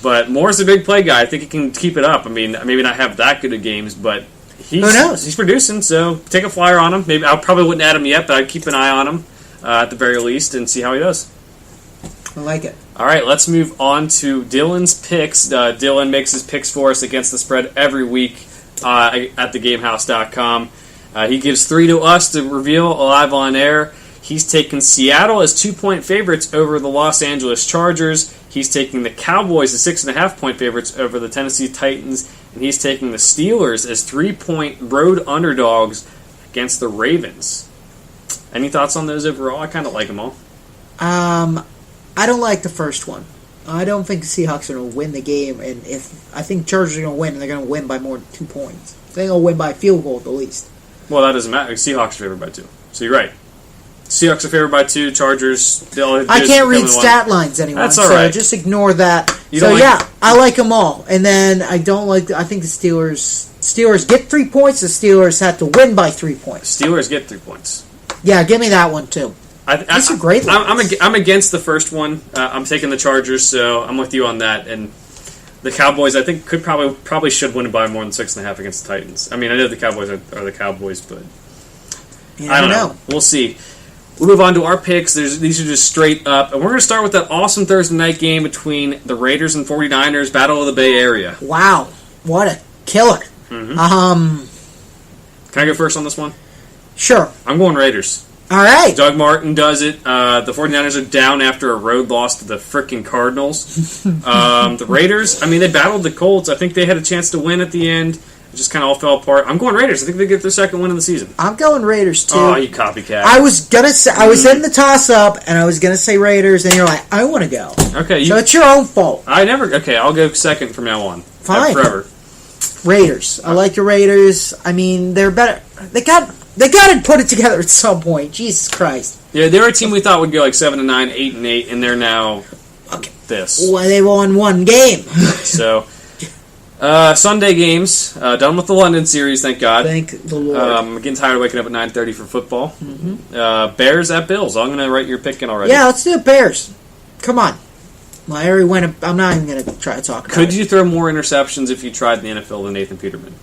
but Moore's a big play guy. I think he can keep it up. I mean, maybe not have that good of games, but who knows? He's producing, so take a flyer on him. Maybe I probably wouldn't add him yet, but I'd keep an eye on him at the very least and see how he does. I like it. All right, let's move on to Dylan's picks. Dylan makes his picks for us against the spread every week at thegamehouse.com. He gives 3 to us to reveal live on air. He's taken Seattle as 2-point favorites over the Los Angeles Chargers. He's taking the Cowboys as 6.5-point favorites over the Tennessee Titans. And he's taking the Steelers as 3-point road underdogs against the Ravens. Any thoughts on those overall? I kind of like them all. I don't like the first one. I don't think the Seahawks are going to win the game. And I think Chargers are going to win, and they're going to win by more than 2 points. They're going to win by a field goal at the least. Well, that doesn't matter. Seahawks are favored by 2. So you're right. Seahawks are favored by 2. Chargers. I can't read stat lines anymore. That's all right. So just ignore that. I like them all. And then I think the Steelers get 3 points. The Steelers have to win by 3 points. Steelers get 3 points. Yeah, give me that one too. That's a great line. I'm against the first one. I'm taking the Chargers, so I'm with you on that. And the Cowboys, I think, could probably should win by more than 6.5 against the Titans. I mean, I know the Cowboys are the Cowboys, but I don't know. We'll see. We'll move on to our picks. These are just straight up. And we're going to start with that awesome Thursday night game between the Raiders and 49ers, Battle of the Bay Area. Wow. What a killer. Mm-hmm. Can I go first on this one? Sure. I'm going Raiders. All right. Doug Martin does it. The 49ers are down after a road loss to the frickin' Cardinals. The Raiders, I mean, they battled the Colts. I think they had a chance to win at the end. It just kind of all fell apart. I'm going Raiders. I think they get their second win of the season. I'm going Raiders, too. Oh, you copycat. I was going to say, I was in the toss-up, and I was going to say Raiders, and you're like, I want to go. Okay. So it's your own fault. Okay, I'll go second from now on. Fine. Forever. Raiders. I like the Raiders. I mean, they're better. They got to put it together at some point. Jesus Christ. Yeah, they were a team we thought would go like 7-9, 8-8, and they're now this. Well, they won one game. So, Sunday games. Done with the London series, thank God. Thank the Lord. I'm getting tired of waking up at 9:30 for football. Mm-hmm. Bears at Bills. I'm going to write your pick in already. Yeah, let's do it. Bears. Come on. Well, I already went. I'm not even going to try to talk about it. Could you throw more interceptions if you tried in the NFL than Nathan Peterman?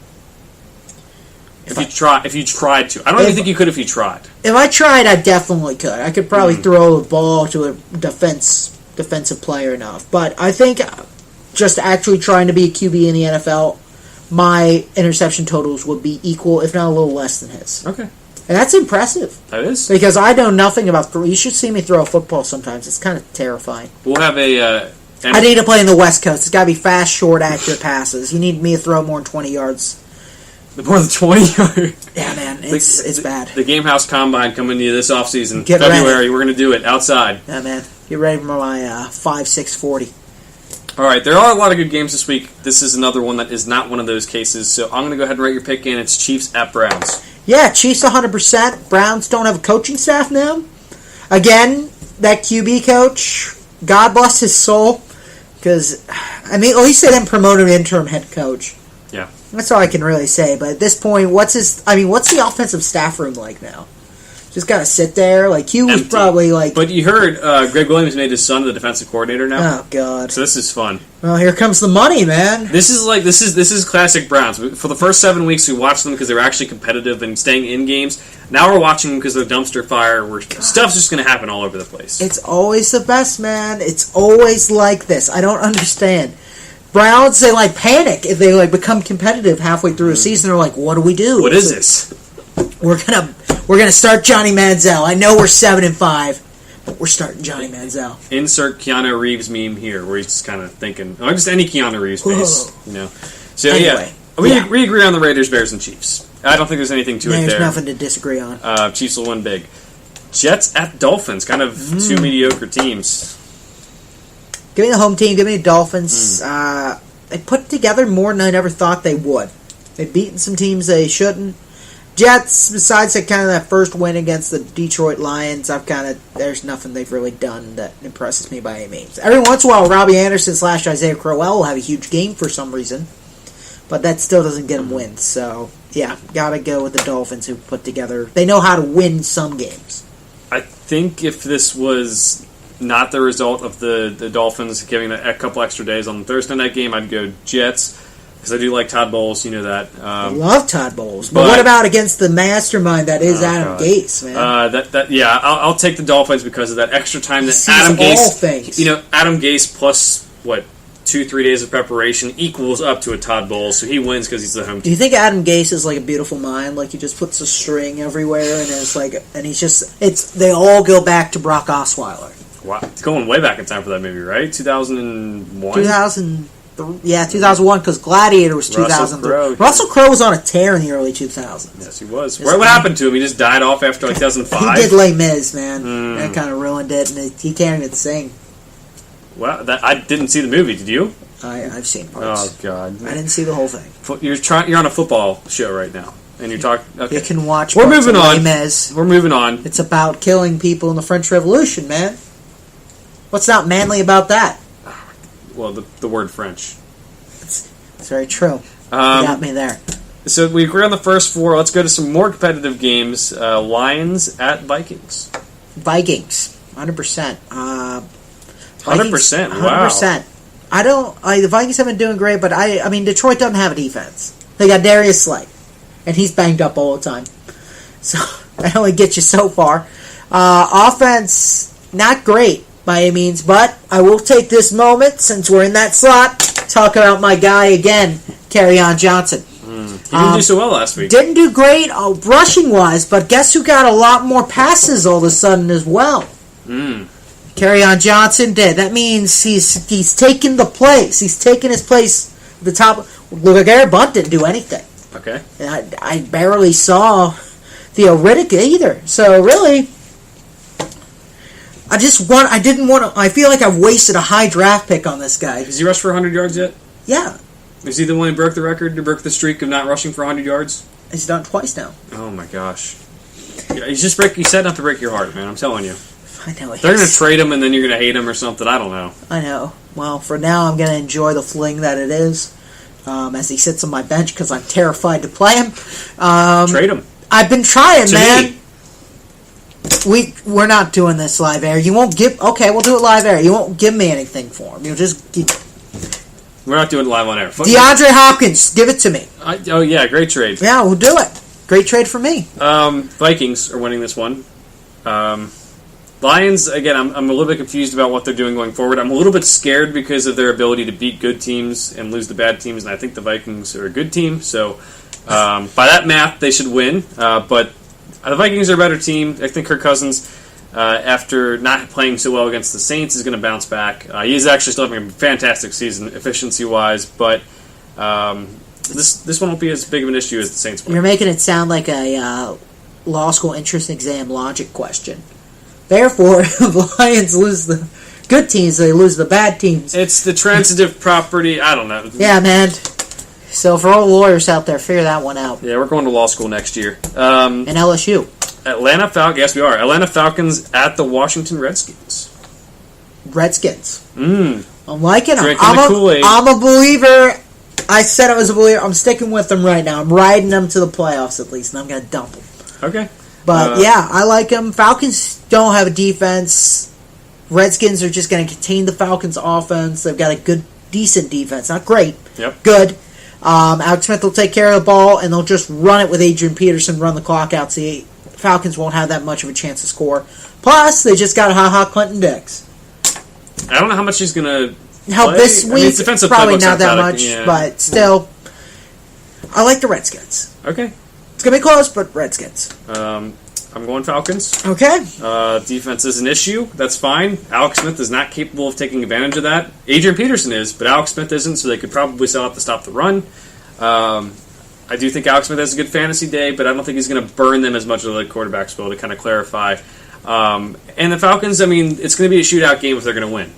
If you tried to. I don't even think you could if you tried. If I tried, I definitely could. I could probably throw the ball to a defensive player enough. But I think just actually trying to be a QB in the NFL, my interception totals would be equal, if not a little less than his. Okay. And that's impressive. That is. Because I know nothing about You should see me throw a football sometimes. It's kind of terrifying. We'll have a... I need to play in the West Coast. It's got to be fast, short, accurate passes. You need me to throw more than 20 yards. More than 20 yards? Yeah, man. It's bad. The Game House Combine coming to you this offseason. Get February, ready. we're going to do it outside. Yeah, man. Get ready for my 5-6 40. All right, there are a lot of good games this week. This is another one that is not one of those cases, so I'm going to go ahead and write your pick in. It's Chiefs at Browns. Yeah, Chiefs 100%. Browns don't have a coaching staff now. Again, that QB coach, God bless his soul, because, I mean, at least they didn't promote an interim head coach. Yeah. That's all I can really say. But at this point, what's the offensive staff room like now? Just gotta sit there. Like, Hugh was probably like... But you heard Greg Williams made his son the defensive coordinator now? Oh, God. So this is fun. Well, here comes the money, man. This is classic Browns. For the first 7 weeks, we watched them because they were actually competitive and staying in games. Now we're watching them because of the dumpster fire where stuff's just going to happen all over the place. It's always the best, man. It's always like this. I don't understand. Browns, they panic if they become competitive halfway through a season. They're like, what do we do? What is this? We're gonna start Johnny Manziel. I know we're 7-5, but we're starting Johnny Manziel. Insert Keanu Reeves meme here, where he's just kind of thinking, just any Keanu Reeves face, So anyway, we agree on the Raiders, Bears, and Chiefs. I don't think there's anything to it there. There's nothing to disagree on. Chiefs will win big. Jets at Dolphins, kind of two mediocre teams. Give me the home team. Give me the Dolphins. They put together more than I ever thought they would. They've beaten some teams they shouldn't. Jets, besides that first win against the Detroit Lions, there's nothing they've really done that impresses me by any means. Every once in a while, Robbie Anderson / Isaiah Crowell will have a huge game for some reason, but that still doesn't get them wins. So, yeah, gotta go with the Dolphins who put together. They know how to win some games. I think if this was not the result of the Dolphins giving a couple extra days on the Thursday night game, I'd go Jets. Because I do like Todd Bowles, you know that. I love Todd Bowles. But what about against the mastermind that is Adam Gase, man? I'll take the Dolphins because of that extra time that Adam Gase... Adam Gase plus, 2-3 days of preparation equals up to a Todd Bowles, so he wins because he's the home team. Do you think Adam Gase is like a beautiful mind? Like he just puts a string everywhere and they all go back to Brock Osweiler. Wow. It's going way back in time for that movie, right? 2001? 2001, because Gladiator was 2003. Russell Crowe was on a tear in the early 2000s. Yes, he was. What happened to him? He just died off after 2005? He did Les Mis, man. That kind of ruined it, and he can't even sing. Well, I didn't see the movie. Did you? I've seen parts. Oh, God. I didn't see the whole thing. You're on a football show right now, and you're talking... Okay. You can watch We're moving on. Les Mis. We're moving on. It's about killing people in the French Revolution, man. What's not manly about that? Well, the word French. It's very true. You got me there. So we agree on the first four. Let's go to some more competitive games. Lions at Vikings. Vikings, 100%. 100%. Wow. 100%. The Vikings have been doing great, but I mean, Detroit doesn't have a defense. They got Darius Slay, and he's banged up all the time. So that only gets you so far. Offense, not great by any means, but I will take this moment, since we're in that slot, talk about my guy again, Kerryon Johnson. He didn't do so well last week. Didn't do great rushing-wise, but guess who got a lot more passes all of a sudden as well? Kerryon Johnson did. That means he's taken the place. He's taken his place at the top. LeGarrette Blount didn't do anything. Okay. And I barely saw Theo Riddick either. So really, I feel like I've wasted a high draft pick on this guy. Has he rushed for 100 yards yet? Yeah. Is he the one who broke the record, who broke the streak of not rushing for 100 yards? He's done it twice now. Oh my gosh. Yeah, he's setting up to break your heart, man. I'm telling you. I know. They're going to trade him, and then you're going to hate him or something. I don't know. I know. Well, for now, I'm going to enjoy the fling that it is as he sits on my bench because I'm terrified to play him. Trade him. I've been trying, To man. me. We're not doing this live air. You won't give. Okay, we'll do it live air. You won't give me anything for him. You'll just give. We're not doing it live on air. DeAndre Hopkins, give it to me. Oh yeah, great trade. Yeah, we'll do it. Great trade for me. Vikings are winning this one. Lions, again, I'm a little bit confused about what they're doing going forward. I'm a little bit scared because of their ability to beat good teams and lose the bad teams, and I think the Vikings are a good team. So by that math, they should win. But the Vikings are a better team. I think Kirk Cousins, after not playing so well against the Saints, is going to bounce back. He's actually still having a fantastic season efficiency-wise, but this one won't be as big of an issue as the Saints one. You're making it sound like a law school entrance exam logic question. Therefore, if the Lions lose the good teams, they lose the bad teams. It's the transitive property. I don't know. Yeah, man. So for all the lawyers out there, figure that one out. Yeah, we're going to law school next year. And LSU. Atlanta Falcons. Yes, we are. Atlanta Falcons at the Washington Redskins. Redskins. I'm liking them. Drinking the Kool-Aid. I'm a believer. I said I was a believer. I'm sticking with them right now. I'm riding them to the playoffs at least, and I'm going to dump them. Okay. But yeah, I like them. Falcons don't have a defense. Redskins are just going to contain the Falcons' offense. They've got a good, decent defense. Not great. Yep. Good. Alex Smith will take care of the ball, and they'll just run it with Adrian Peterson, run the clock out. So the Falcons won't have that much of a chance to score. Plus, they just got Ha-Ha Clinton Dix. I don't know how much he's going to Help this week, his defensive probably playbook's not that athletic, much, yeah. but still, I like the Redskins. Okay. It's going to be close, but Redskins. I'm going Falcons. Okay. Defense is an issue. That's fine. Alex Smith is not capable of taking advantage of that. Adrian Peterson is, but Alex Smith isn't, so they could probably sell out to stop the run. I do think Alex Smith has a good fantasy day, but I don't think he's going to burn them as much as the quarterbacks will, to kind of clarify. And the Falcons, I mean, it's going to be a shootout game if they're going to win.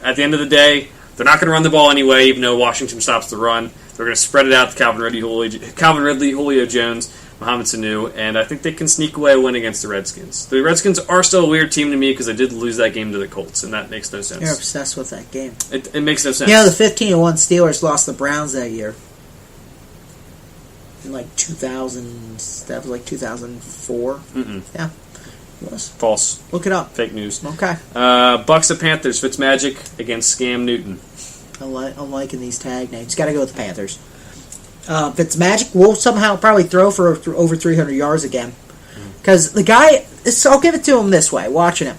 At the end of the day, they're not going to run the ball anyway, even though Washington stops the run. They're going to spread it out to Calvin Ridley, Julio Jones, Mohamed Sanu, and I think they can sneak away a win against the Redskins. The Redskins are still a weird team to me because they did lose that game to the Colts, and that makes no sense. You're obsessed with that game. It makes no sense. You know, the 15-1 Steelers lost the Browns that year. In like 2000, that was like 2004. Mm-mm. Yeah, it was. False. Look it up. Fake news. Okay. Bucks and Panthers. Fitzmagic against Scam Newton. I'm liking these tag names. Got to go with the Panthers. Fitzmagic will somehow probably throw for over 300 yards again. Because the guy, so I'll give it to him this way, watching him.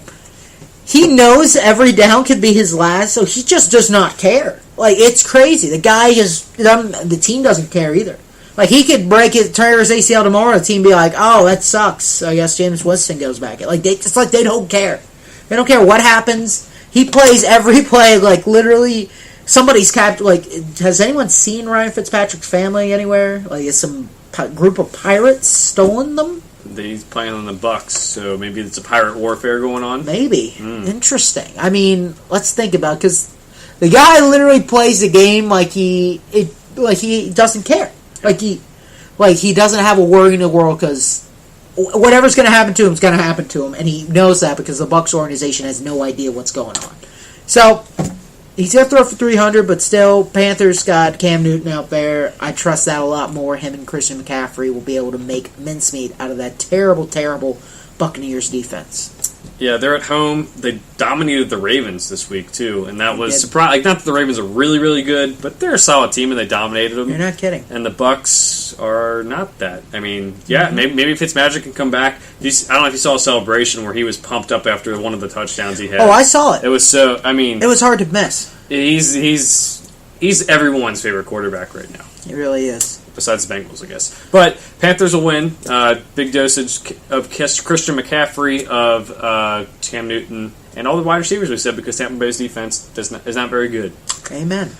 He knows every down could be his last, so he just does not care. Like, it's crazy. The guy the team doesn't care either. Like, he could tear his ACL tomorrow, and the team be like, oh, that sucks. I guess James Winston goes back. It's like they don't care. They don't care what happens. He plays every play, like, literally. Somebody's has anyone seen Ryan Fitzpatrick's family anywhere? Like, is some group of pirates stolen them? He's playing on the Bucks, so maybe it's a pirate warfare going on. Maybe. Interesting. I mean, let's think about it, because the guy literally plays the game like he doesn't care. Like he doesn't have a worry in the world because whatever's going to happen to him is going to happen to him, and he knows that because the Bucks organization has no idea what's going on. So he's going to throw for 300, but still, Panthers got Cam Newton out there. I trust that a lot more. Him and Christian McCaffrey will be able to make mincemeat out of that terrible, terrible Buccaneers defense. Yeah, they're at home. They dominated the Ravens this week, too, and that was surprising. Like, not that the Ravens are really, really good, but they're a solid team, and they dominated them. You're not kidding. And the Bucks are not that. I mean, yeah, maybe Fitzmagic can come back. I don't know if you saw a celebration where he was pumped up after one of the touchdowns he had. Oh, I saw it. It was so, I mean... It was hard to miss. He's everyone's favorite quarterback right now. He really is. Besides the Bengals, I guess. But Panthers will win. Big dosage of Christian McCaffrey, of Cam Newton, and all the wide receivers we said, because Tampa Bay's defense is not very good. Amen.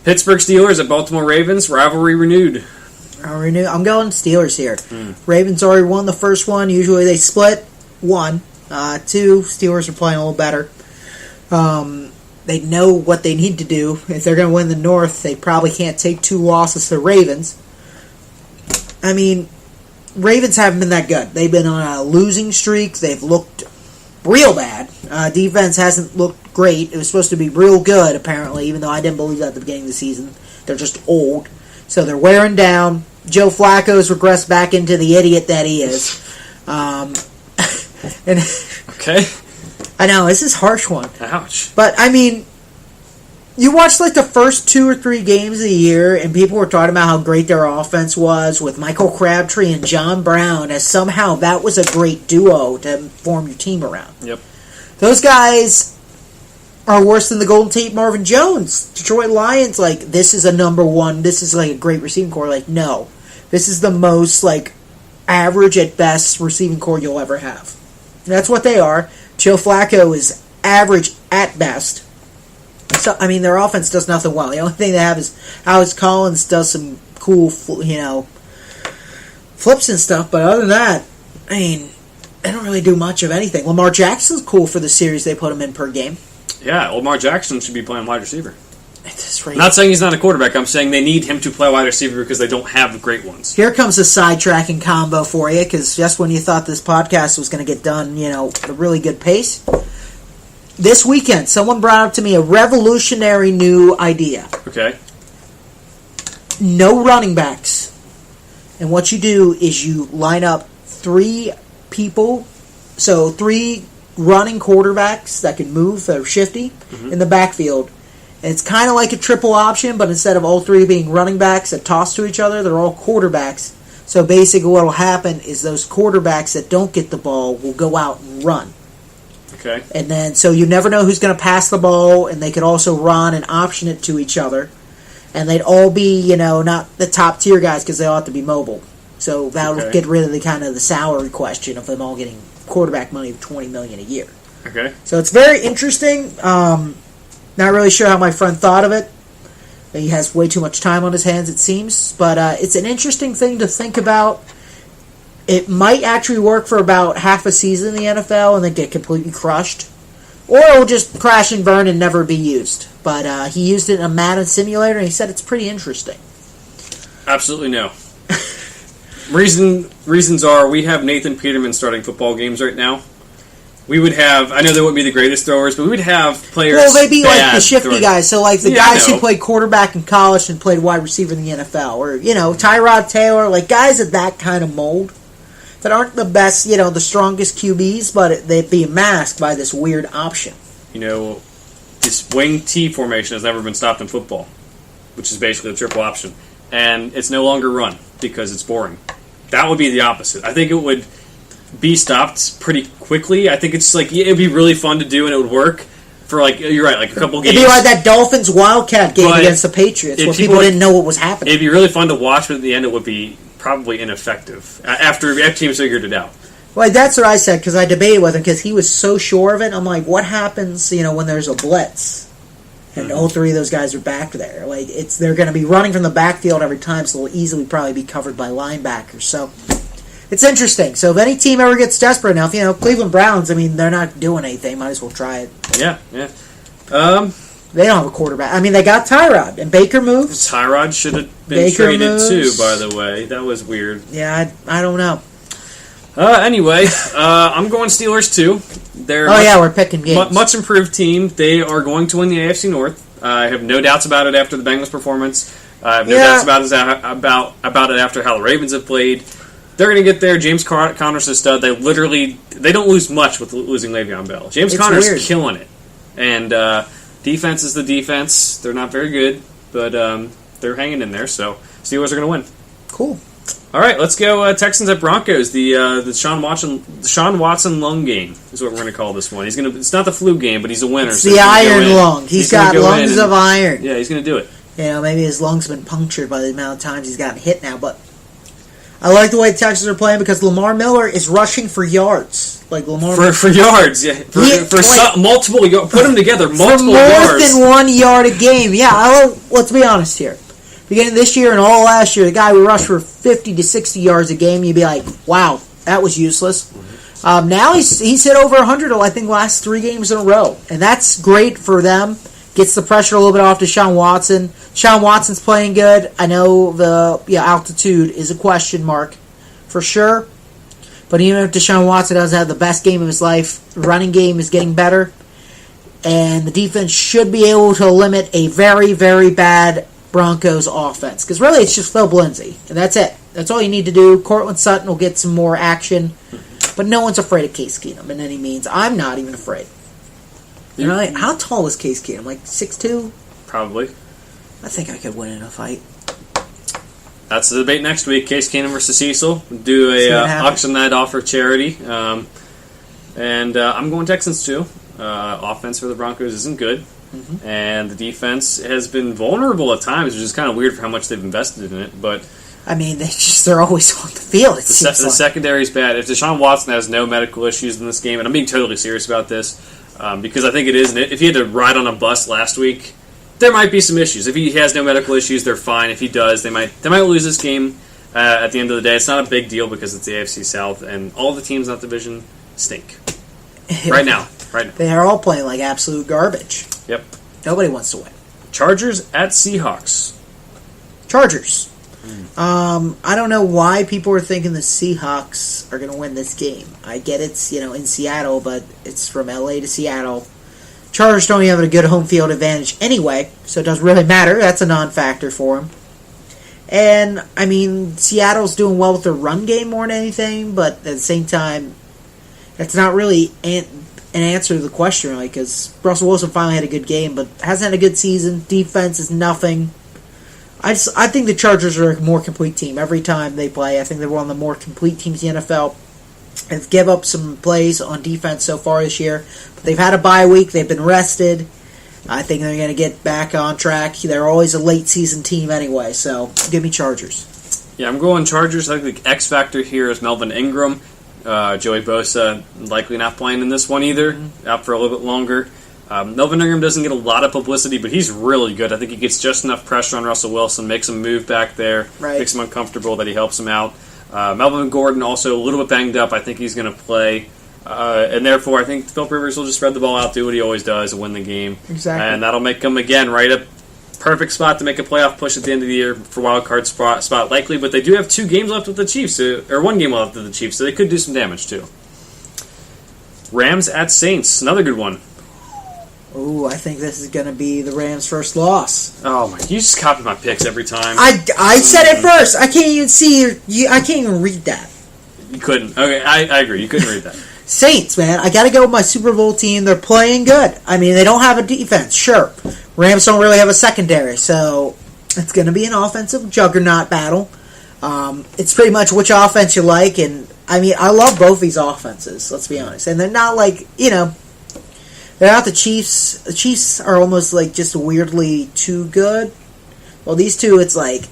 Pittsburgh Steelers at Baltimore Ravens. Rivalry renewed. I'm going Steelers here. Ravens already won the first one. Usually they split. 1. 2, Steelers are playing a little better. They know what they need to do. If they're going to win the North, they probably can't take 2 losses to the Ravens. I mean, Ravens haven't been that good. They've been on a losing streak. They've looked real bad. Defense hasn't looked great. It was supposed to be real good, apparently, even though I didn't believe that at the beginning of the season. They're just old. So they're wearing down. Joe Flacco's regressed back into the idiot that he is. And okay. I know, this is a harsh one. Ouch. But, I mean, you watched like the first 2 or 3 games of the year, and people were talking about how great their offense was with Michael Crabtree and John Brown, as somehow that was a great duo to form your team around. Yep. Those guys are worse than the Golden Tate Marvin Jones. Detroit Lions, like, this is a number 1, this is like a great receiving core. Like, no. This is the most, like, average at best receiving core you'll ever have. That's what they are. Joe Flacco is average at best. So, I mean, their offense does nothing well. The only thing they have is Alex Collins does some cool, flips and stuff. But other than that, I mean, they don't really do much of anything. Lamar Jackson's cool for the series they put him in per game. Yeah, Lamar Jackson should be playing wide receiver. I'm not saying he's not a quarterback. I'm saying they need him to play wide receiver because they don't have great ones. Here comes a sidetracking combo for you, because just when you thought this podcast was going to get done, at a really good pace, this weekend someone brought up to me a revolutionary new idea. Okay. No running backs. And what you do is you line up 3 people, so 3 running quarterbacks that can move, that are shifty, in the backfield. And it's kind of like a triple option, but instead of all 3 being running backs that toss to each other, they're all quarterbacks. So basically what will happen is those quarterbacks that don't get the ball will go out and run. Okay. And then, so you never know who's going to pass the ball, and they could also run and option it to each other. And they'd all be, not the top tier guys because they all have to be mobile. So that would get rid of the salary question of them all getting quarterback money of $20 million a year. Okay. So it's very interesting. Not really sure how my friend thought of it. He has way too much time on his hands, it seems. But it's an interesting thing to think about. It might actually work for about half a season in the NFL and then get completely crushed. Or it will just crash and burn and never be used. But he used it in a Madden simulator and he said it's pretty interesting. Absolutely no. Reasons are we have Nathan Peterman starting football games right now. We would have, I know they wouldn't be the greatest throwers, but we would have players. Well, they'd be like the shifty guys. So, like the guys I who played quarterback in college and played wide receiver in the NFL. Or, Tyrod Taylor, like guys of that kind of mold that aren't the best, the strongest QBs, but they'd be masked by this weird option. This wing T formation has never been stopped in football, which is basically a triple option. And it's no longer run because it's boring. That would be the opposite. I think it would be stopped pretty quickly. I think it's like it'd be really fun to do and it would work for you're right, like a couple games. It'd be like that Dolphins Wildcat game against the Patriots where people didn't know what was happening. It'd be really fun to watch, but at the end it would be probably ineffective after teams figured it out. Well, that's what I said because I debated with him because he was so sure of it. I'm like, what happens, when there's a blitz and all 3 of those guys are back there? Like they're going to be running from the backfield every time, so they'll easily probably be covered by linebackers. So it's interesting. So if any team ever gets desperate enough, Cleveland Browns, they're not doing anything. Might as well try it. Yeah. They don't have a quarterback. They got Tyrod, and Baker moves. Tyrod should have been traded too, by the way. That was weird. Yeah, I don't know. Anyway, I'm going Steelers too. We're picking games. Much improved team. They are going to win the AFC North. I have no doubts about it after the Bengals performance. I have no doubts about it after how the Ravens have played. They're going to get there. James Conner's a stud. They don't lose much with losing Le'Veon Bell. James Conner's killing it. And defense is the defense. They're not very good, but they're hanging in there. So Steelers are going to win. Cool. All right, let's go Texans at Broncos. The Sean Watson lung game is what we're going to call this one. It's not the flu game, but he's a winner. It's the iron lung. He's got lungs of iron. Yeah, he's going to do it. Maybe his lungs have been punctured by the amount of times he's gotten hit now, but I like the way the Texans are playing because Lamar Miller is rushing for yards. Like Lamar for yards, yeah. Multiple yards. Put them together, multiple yards. For more than 1 yard a game. Yeah, let's be honest here. Beginning of this year and all last year, the guy would rush for 50 to 60 yards a game. You'd be like, wow, that was useless. Now he's hit over 100, I think, last 3 games in a row. And that's great for them. Gets the pressure a little bit off Deshaun Watson. Deshaun Watson's playing good. I know the altitude is a question mark for sure. But even if Deshaun Watson doesn't have the best game of his life, the running game is getting better. And the defense should be able to limit a very, very bad Broncos offense. Because really, it's just Philip Lindsay. And that's it. That's all you need to do. Cortland Sutton will get some more action. But no one's afraid of Case Keenum in any means. I'm not even afraid. You know, like, how tall is Case Keenum? Like 6'2"? Probably. I think I could win in a fight. That's the debate next week. Case Keenum versus Cecil. Do a auction that off for charity. And I'm going Texans too. Offense for the Broncos isn't good. Mm-hmm. And the defense has been vulnerable at times, which is kind of weird for how much they've invested in it. But I mean, they're always on the field. The secondary is bad. If Deshaun Watson has no medical issues in this game, and I'm being totally serious about this, because I think it is, and if he had to ride on a bus last week, there might be some issues. If he has no medical issues, they're fine. If he does, they might lose this game at the end of the day. It's not a big deal because it's the AFC South, and all the teams in that division stink. Right now. They are all playing like absolute garbage. Yep. Nobody wants to win. Chargers at Seahawks. Chargers. I don't know why people are thinking the Seahawks are going to win this game. I get it's in Seattle, but it's from LA to Seattle. Chargers don't even have a good home field advantage anyway, so it doesn't really matter. That's a non-factor for them. And, I mean, Seattle's doing well with their run game more than anything, but at the same time, that's not really an answer to the question, really, because Russell Wilson finally had a good game, but hasn't had a good season. Defense is nothing. I think the Chargers are a more complete team every time they play. I think they're one of the more complete teams in the NFL. They've given up some plays on defense so far this year, but they've had a bye week. They've been rested. I think they're going to get back on track. They're always a late season team anyway, so give me Chargers. Yeah, I'm going Chargers. I think the X factor here is Melvin Ingram. Joey Bosa likely not playing in this one either, out for a little bit longer. Melvin Ingram doesn't get a lot of publicity, but he's really good. I think he gets just enough pressure on Russell Wilson, makes him move back there, makes him uncomfortable, that he helps him out. Melvin Gordon also a little bit banged up. I think he's going to play. And therefore, I think Philip Rivers will just spread the ball out, do what he always does, and win the game. Exactly. And that'll make him, again, right up perfect spot to make a playoff push at the end of the year for wild card spot likely. But they do have 2 games left with the Chiefs, or 1 game left with the Chiefs, so they could do some damage too. Rams at Saints, another good one. Ooh, I think this is going to be the Rams' first loss. Oh my! You just copy my picks every time. I said it first. I can't even see I can't even read that. You couldn't. Okay, I agree. You couldn't read that. Saints, man. I got to go with my Super Bowl team. They're playing good. I mean, they don't have a defense, sure. Rams don't really have a secondary, so it's going to be an offensive juggernaut battle. It's pretty much which offense you like, and I mean, I love both these offenses. Let's be honest, and they're not like they're not the Chiefs. The Chiefs are almost like just weirdly too good. Well, these two, it's like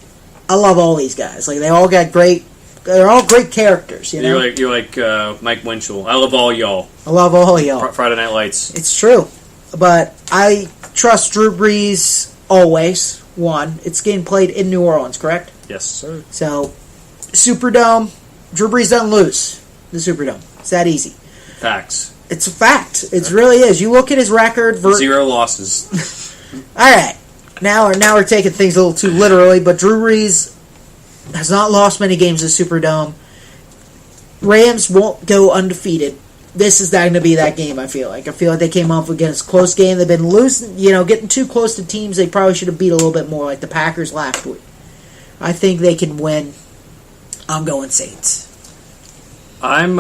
I love all these guys. Like they all got great. They're all great characters. You're like Mike Winchell. I love all y'all. I love all y'all. Friday Night Lights. It's true, but I trust Drew Brees always. One, it's getting played in New Orleans, correct? Yes, sir. So, Superdome. Drew Brees doesn't lose the Superdome. It's that easy. Facts. It's a fact. It really is. You look at his record. 0 losses. All right. Now we're taking things a little too literally, but Drew Brees has not lost many games in the Superdome. Rams won't go undefeated. This is not going to be that game, I feel like. I feel like they came up against a close game. They've been losing, getting too close to teams they probably should have beat a little bit more, like the Packers last week. I think they can win. I'm going Saints. I'm,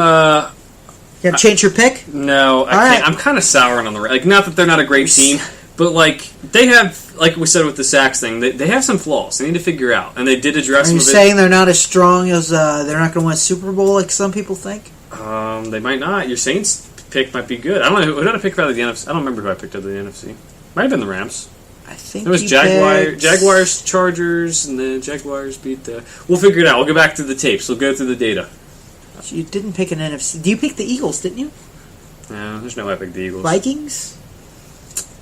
You gonna change your pick? No, I can't. Right. I'm kind of souring on the Rams. Like, not that they're not a great team, but like they have, like we said with the Sacks thing, they have some flaws. They need to figure out, and they did address. Are you saying they're not as strong as they're not going to win a Super Bowl like some people think? They might not. Your Saints pick might be good. I don't know who did I pick out of the NFC. I don't remember who I picked out of the NFC. Might have been the Rams. I think it was Jaguars, Chargers, and the Jaguars beat the. We'll figure it out. We'll go back to the tapes. We'll go through the data. You didn't pick an NFC. You picked the Eagles, didn't you? No, there's no way I picked the Eagles. Vikings?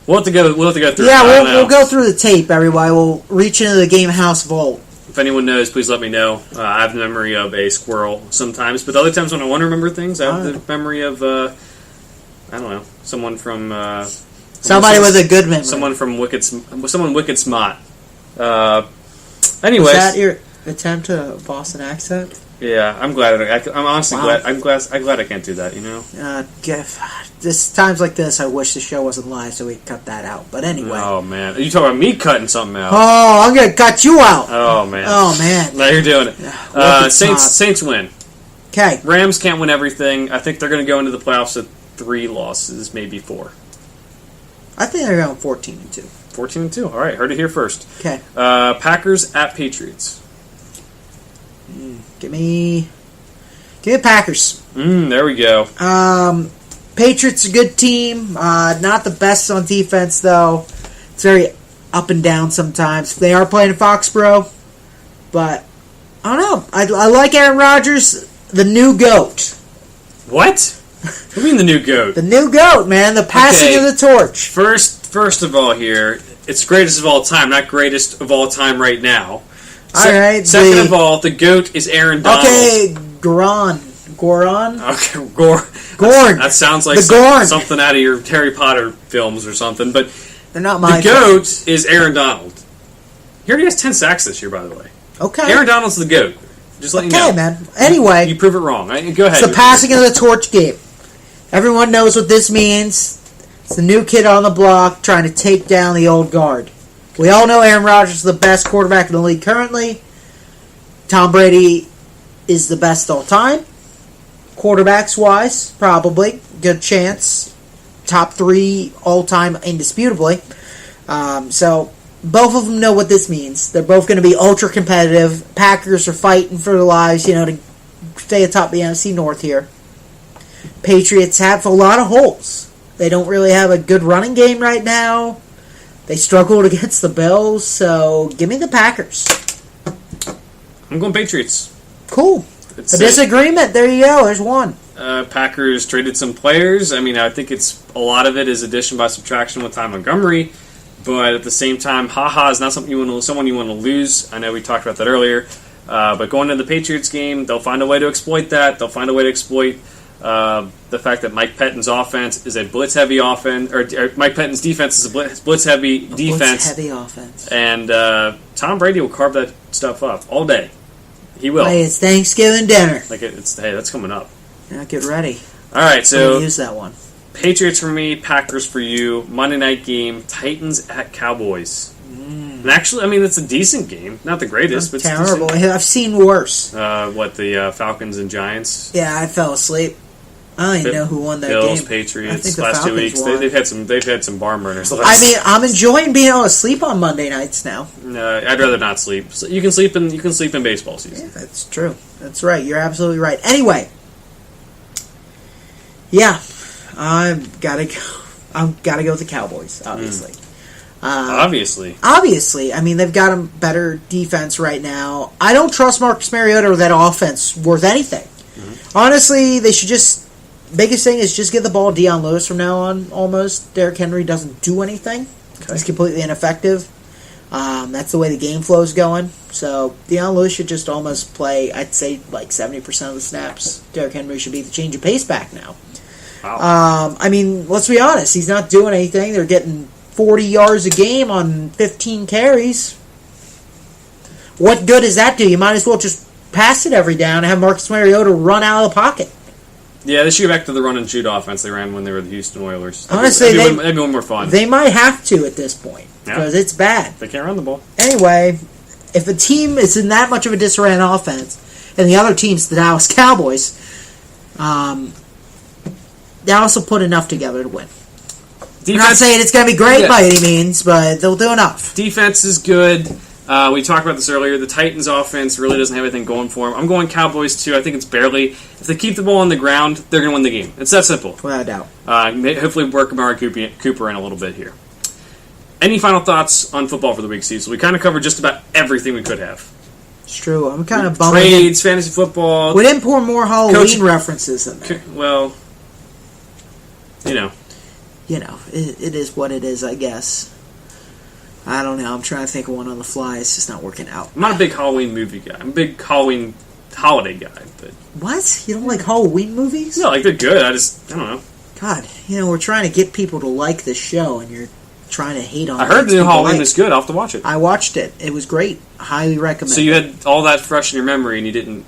We'll have to go through. Yeah, we'll go through the tape, everybody. We'll reach into the Game House vault. If anyone knows, please let me know. I have the memory of a squirrel sometimes, but other times when I want to remember things, I have the memory of I don't know, someone from Somebody with a good memory. Someone wicked smart. Anyways, was that your attempt at a Boston accent? Yeah, I'm glad. I'm honestly glad. I'm glad I can't do that. You know. Times like this, I wish the show wasn't live so we could cut that out. But anyway. Oh man, are you talking about me cutting something out? Oh, I'm gonna cut you out. Oh man. Oh man. Now you're doing it. Saints win. Okay. Rams can't win everything. I think they're going to go into the playoffs with 3 losses, maybe 4. I think they're going 14-2. 14-2. All right, heard it here first. Okay. Packers at Patriots. Give me Packers. There we go. Patriots a good team. Not the best on defense though. It's very up and down sometimes. They are playing in Foxborough, but I don't know. I like Aaron Rodgers, the new GOAT. What? What do you mean the new GOAT? The new GOAT, man. The passing of the torch. First of all here, it's greatest of all time, not greatest of all time right now. All right. Second of all, the GOAT is Aaron Donald. Okay, Goron. Okay, Gorn. That sounds like something out of your Harry Potter films or something. But they're not my. The GOAT is Aaron Donald. He already has 10 sacks this year, by the way. Okay. Aaron Donald's the GOAT. Just let you know. Okay, man. Anyway, you prove it wrong. Go ahead. It's the passing of the torch game. Everyone knows what this means. It's the new kid on the block trying to take down the old guard. We all know Aaron Rodgers is the best quarterback in the league currently. Tom Brady is the best all time. Quarterbacks-wise, probably. Good chance. Top 3 all-time indisputably. So, both of them know what this means. They're both going to be ultra-competitive. Packers are fighting for their lives, to stay atop the NFC North here. Patriots have a lot of holes. They don't really have a good running game right now. They struggled against the Bills, so give me the Packers. I'm going Patriots. Cool. A disagreement. There you go. There's one. Packers traded some players. I mean, I think a lot of it is addition by subtraction with Ty Montgomery, but at the same time, is not someone you want to lose. I know we talked about that earlier, but going into the Patriots game, they'll find a way to exploit that. They'll find a way to exploit the fact that Mike Pettine's offense is a blitz-heavy offense, or Mike Pettine's defense is a blitz-heavy defense. Blitz-heavy offense. And Tom Brady will carve that stuff up all day. He will. Hey, it's Thanksgiving dinner. Hey, that's coming up. Yeah, get ready. All right, so use that one. Patriots for me, Packers for you. Monday night game, Titans at Cowboys. And actually, I mean, it's a decent game. Not the greatest, but terrible. I've seen worse. The Falcons and Giants? Yeah, I fell asleep. I don't even know who won that game. Bills, Patriots, last 2 weeks. They've had some barn burners. I'm enjoying being able to sleep on Monday nights now. No, I'd rather not sleep. So you can sleep in baseball season. Yeah, that's true. That's right. You're absolutely right. Anyway, yeah, I've got to go with the Cowboys. Obviously. Obviously. I mean, they've got a better defense right now. I don't trust Marcus Mariota or that offense worth anything. Mm-hmm. Honestly, they should just. Biggest thing is just get the ball to Deion Lewis from now on, almost. Derrick Henry doesn't do anything. Okay. He's completely ineffective. That's the way the game flow is going. So, Deion Lewis should just almost play, I'd say, like 70% of the snaps. Derrick Henry should be the change of pace back now. Wow. I mean, let's be honest. He's not doing anything. They're getting 40 yards a game on 15 carries. What good does that do? You might as well just pass it every down and have Marcus Mariota run out of the pocket. Yeah, they should go back to the run and shoot offense they ran when they were the Houston Oilers. Honestly, that'd be one more fun. They might have to at this point because it's bad. They can't run the ball. Anyway, if a team is in that much of a disarray on offense, and the other team's the Dallas Cowboys, they also put enough together to win. I'm not saying it's going to be great by any means, but they'll do enough. Defense is good. We talked about this earlier. The Titans' offense really doesn't have anything going for them. I'm going Cowboys, too. I think it's barely. If they keep the ball on the ground, they're going to win the game. It's that simple. Without a doubt. Hopefully work Amari Cooper in a little bit here. Any final thoughts on football for the week, Steve? So we kind of covered just about everything we could have. It's true. I'm kind of bummed. Trades, fantasy football. We didn't pour more Halloween references in there. Well, it is what it is, I guess. I don't know. I'm trying to think of one on the fly. It's just not working out. I'm not a big Halloween movie guy. I'm a big Halloween holiday guy. But what? You don't like Halloween movies? No, they're good. I don't know. God, we're trying to get people to like this show, and you're trying to hate on it. I heard the new Halloween is good. I'll have to watch it. I watched it. It was great. Highly recommend. So you had all that fresh in your memory, and you didn't...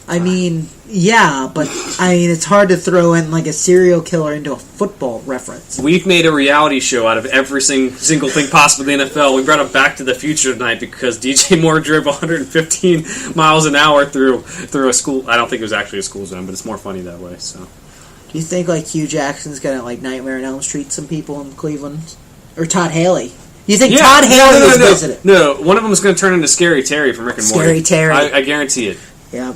I mean, yeah, but it's hard to throw in like a serial killer into a football reference. We've made a reality show out of every single thing possible in the NFL. We brought up Back to the Future tonight because DJ Moore drove 115 miles an hour through a school. I don't think it was actually a school zone, but it's more funny that way. So, do you think like Hugh Jackson's gonna like Nightmare on Elm Street some people in Cleveland, or Todd Haley? You think Todd Haley is visiting? No, one of them is going to turn into Scary Terry from Rick and Morty. Scary Terry, I guarantee it. Yeah.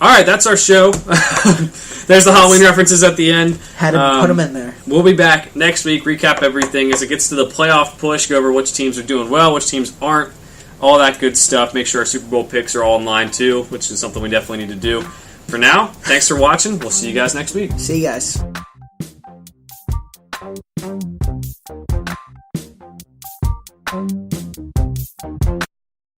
All right, that's our show. There's the Halloween references at the end. Had to put them in there. We'll be back next week, recap everything as it gets to the playoff push, go over which teams are doing well, which teams aren't, all that good stuff. Make sure our Super Bowl picks are all in line, too, which is something we definitely need to do. For now, thanks for watching. We'll see you guys next week. See you guys.